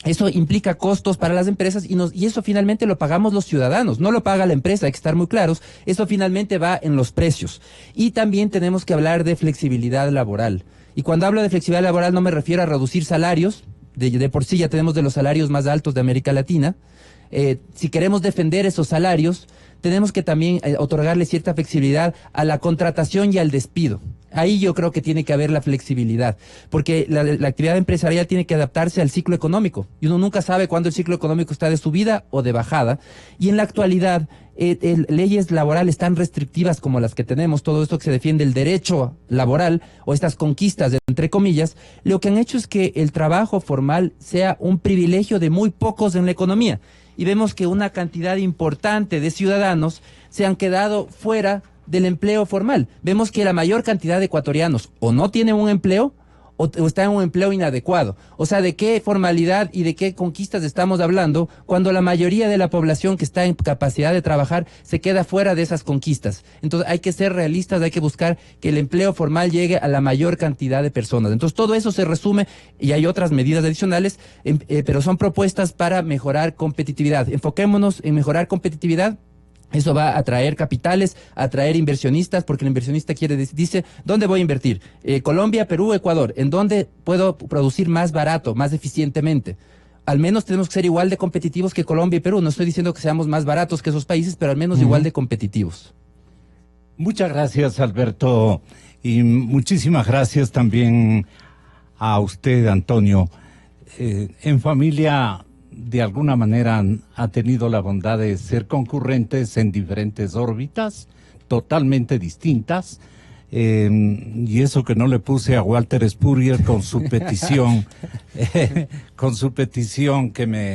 Eso implica costos para las empresas y eso finalmente lo pagamos los ciudadanos, no lo paga la empresa, hay que estar muy claros. Eso finalmente va en los precios. Y también tenemos que hablar de flexibilidad laboral. Y cuando hablo de flexibilidad laboral no me refiero a reducir salarios, de por sí ya tenemos de los salarios más altos de América Latina. Si queremos defender esos salarios, tenemos que también otorgarle cierta flexibilidad a la contratación y al despido. Ahí yo creo que tiene que haber la flexibilidad, porque la actividad empresarial tiene que adaptarse al ciclo económico, y uno nunca sabe cuándo el ciclo económico está de subida o de bajada, y en la actualidad leyes laborales tan restrictivas como las que tenemos, todo esto que se defiende el derecho laboral, o estas conquistas, entre comillas, lo que han hecho es que el trabajo formal sea un privilegio de muy pocos en la economía, y vemos que una cantidad importante de ciudadanos se han quedado fuera del empleo formal. Vemos que la mayor cantidad de ecuatorianos o no tienen un empleo o está en un empleo inadecuado. O sea, ¿de qué formalidad y de qué conquistas estamos hablando cuando la mayoría de la población que está en capacidad de trabajar se queda fuera de esas conquistas? Entonces hay que ser realistas, hay que buscar que el empleo formal llegue a la mayor cantidad de personas. Entonces todo eso se resume, y hay otras medidas adicionales, pero son propuestas para mejorar competitividad. Enfoquémonos en mejorar competitividad. Eso va a atraer capitales, a atraer inversionistas, porque el inversionista dice, ¿dónde voy a invertir? Colombia, Perú, Ecuador. ¿En dónde puedo producir más barato, más eficientemente? Al menos tenemos que ser igual de competitivos que Colombia y Perú. No estoy diciendo que seamos más baratos que esos países, pero al menos igual de competitivos. Muchas gracias, Alberto, y muchísimas gracias también a usted, Antonio. En familia, de alguna manera, ha tenido la bondad de ser concurrentes en diferentes órbitas, totalmente distintas, y eso que no le puse a Walter Spurrier con su petición, que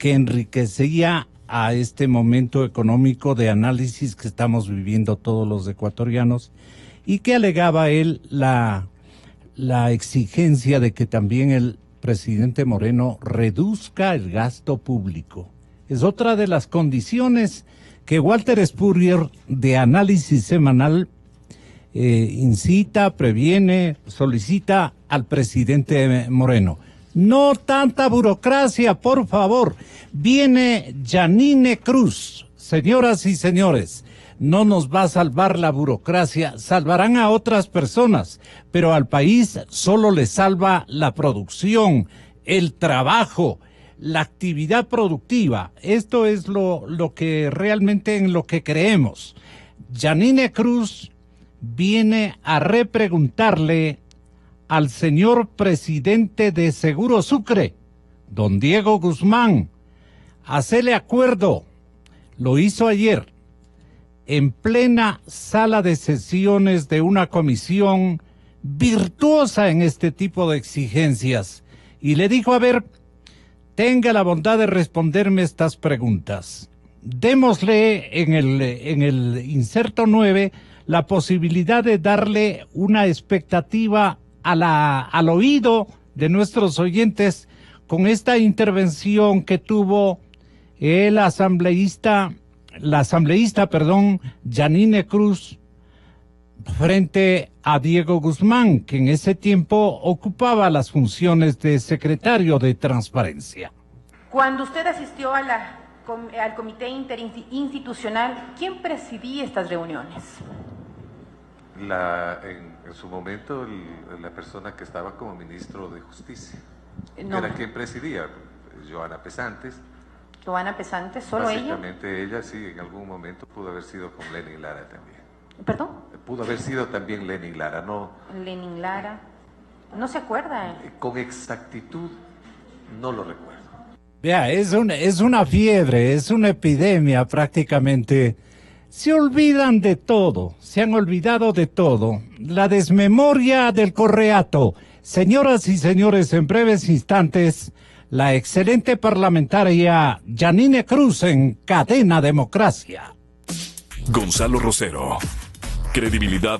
enriquecía a este momento económico de análisis que estamos viviendo todos los ecuatorianos, y que alegaba él la exigencia de que también el presidente Moreno reduzca el gasto público. Es otra de las condiciones que Walter Spurrier, de Análisis Semanal, incita, previene, solicita al presidente Moreno. No tanta burocracia, por favor. Viene Yanine Cruz. Señoras y señores, no nos va a salvar la burocracia, salvarán a otras personas, pero al país solo le salva la producción, el trabajo, la actividad productiva. Esto es lo que realmente en lo que creemos. Yanine Cruz viene a repreguntarle al señor presidente de Seguro Sucre, don Diego Guzmán, hacerle acuerdo. Lo hizo ayer en plena sala de sesiones de una comisión virtuosa en este tipo de exigencias, y le dijo, a ver, tenga la bondad de responderme estas preguntas. Démosle en el inserto 9 la posibilidad de darle una expectativa al oído de nuestros oyentes con esta intervención que tuvo la asambleísta, Yanine Cruz, frente a Diego Guzmán, que en ese tiempo ocupaba las funciones de secretario de Transparencia. Cuando usted asistió al comité interinstitucional, ¿quién presidía estas reuniones? En su momento, la persona que estaba como ministro de Justicia. No. Era quien presidía, Joana Pesantes. Joana Pesantes, ¿solo ella? Básicamente ella, sí, en algún momento pudo haber sido con Lenin Lara también. ¿Perdón? Pudo haber sido también Lenin Lara, ¿no? Lenin Lara, ¿no se acuerda? Con exactitud no lo recuerdo. Vea, es una fiebre, es una epidemia prácticamente. Se olvidan de todo, se han olvidado de todo. La desmemoria del correato. Señoras y señores, en breves instantes, la excelente parlamentaria Yanine Cruz en Cadena Democracia. Gonzalo Rosero. Credibilidad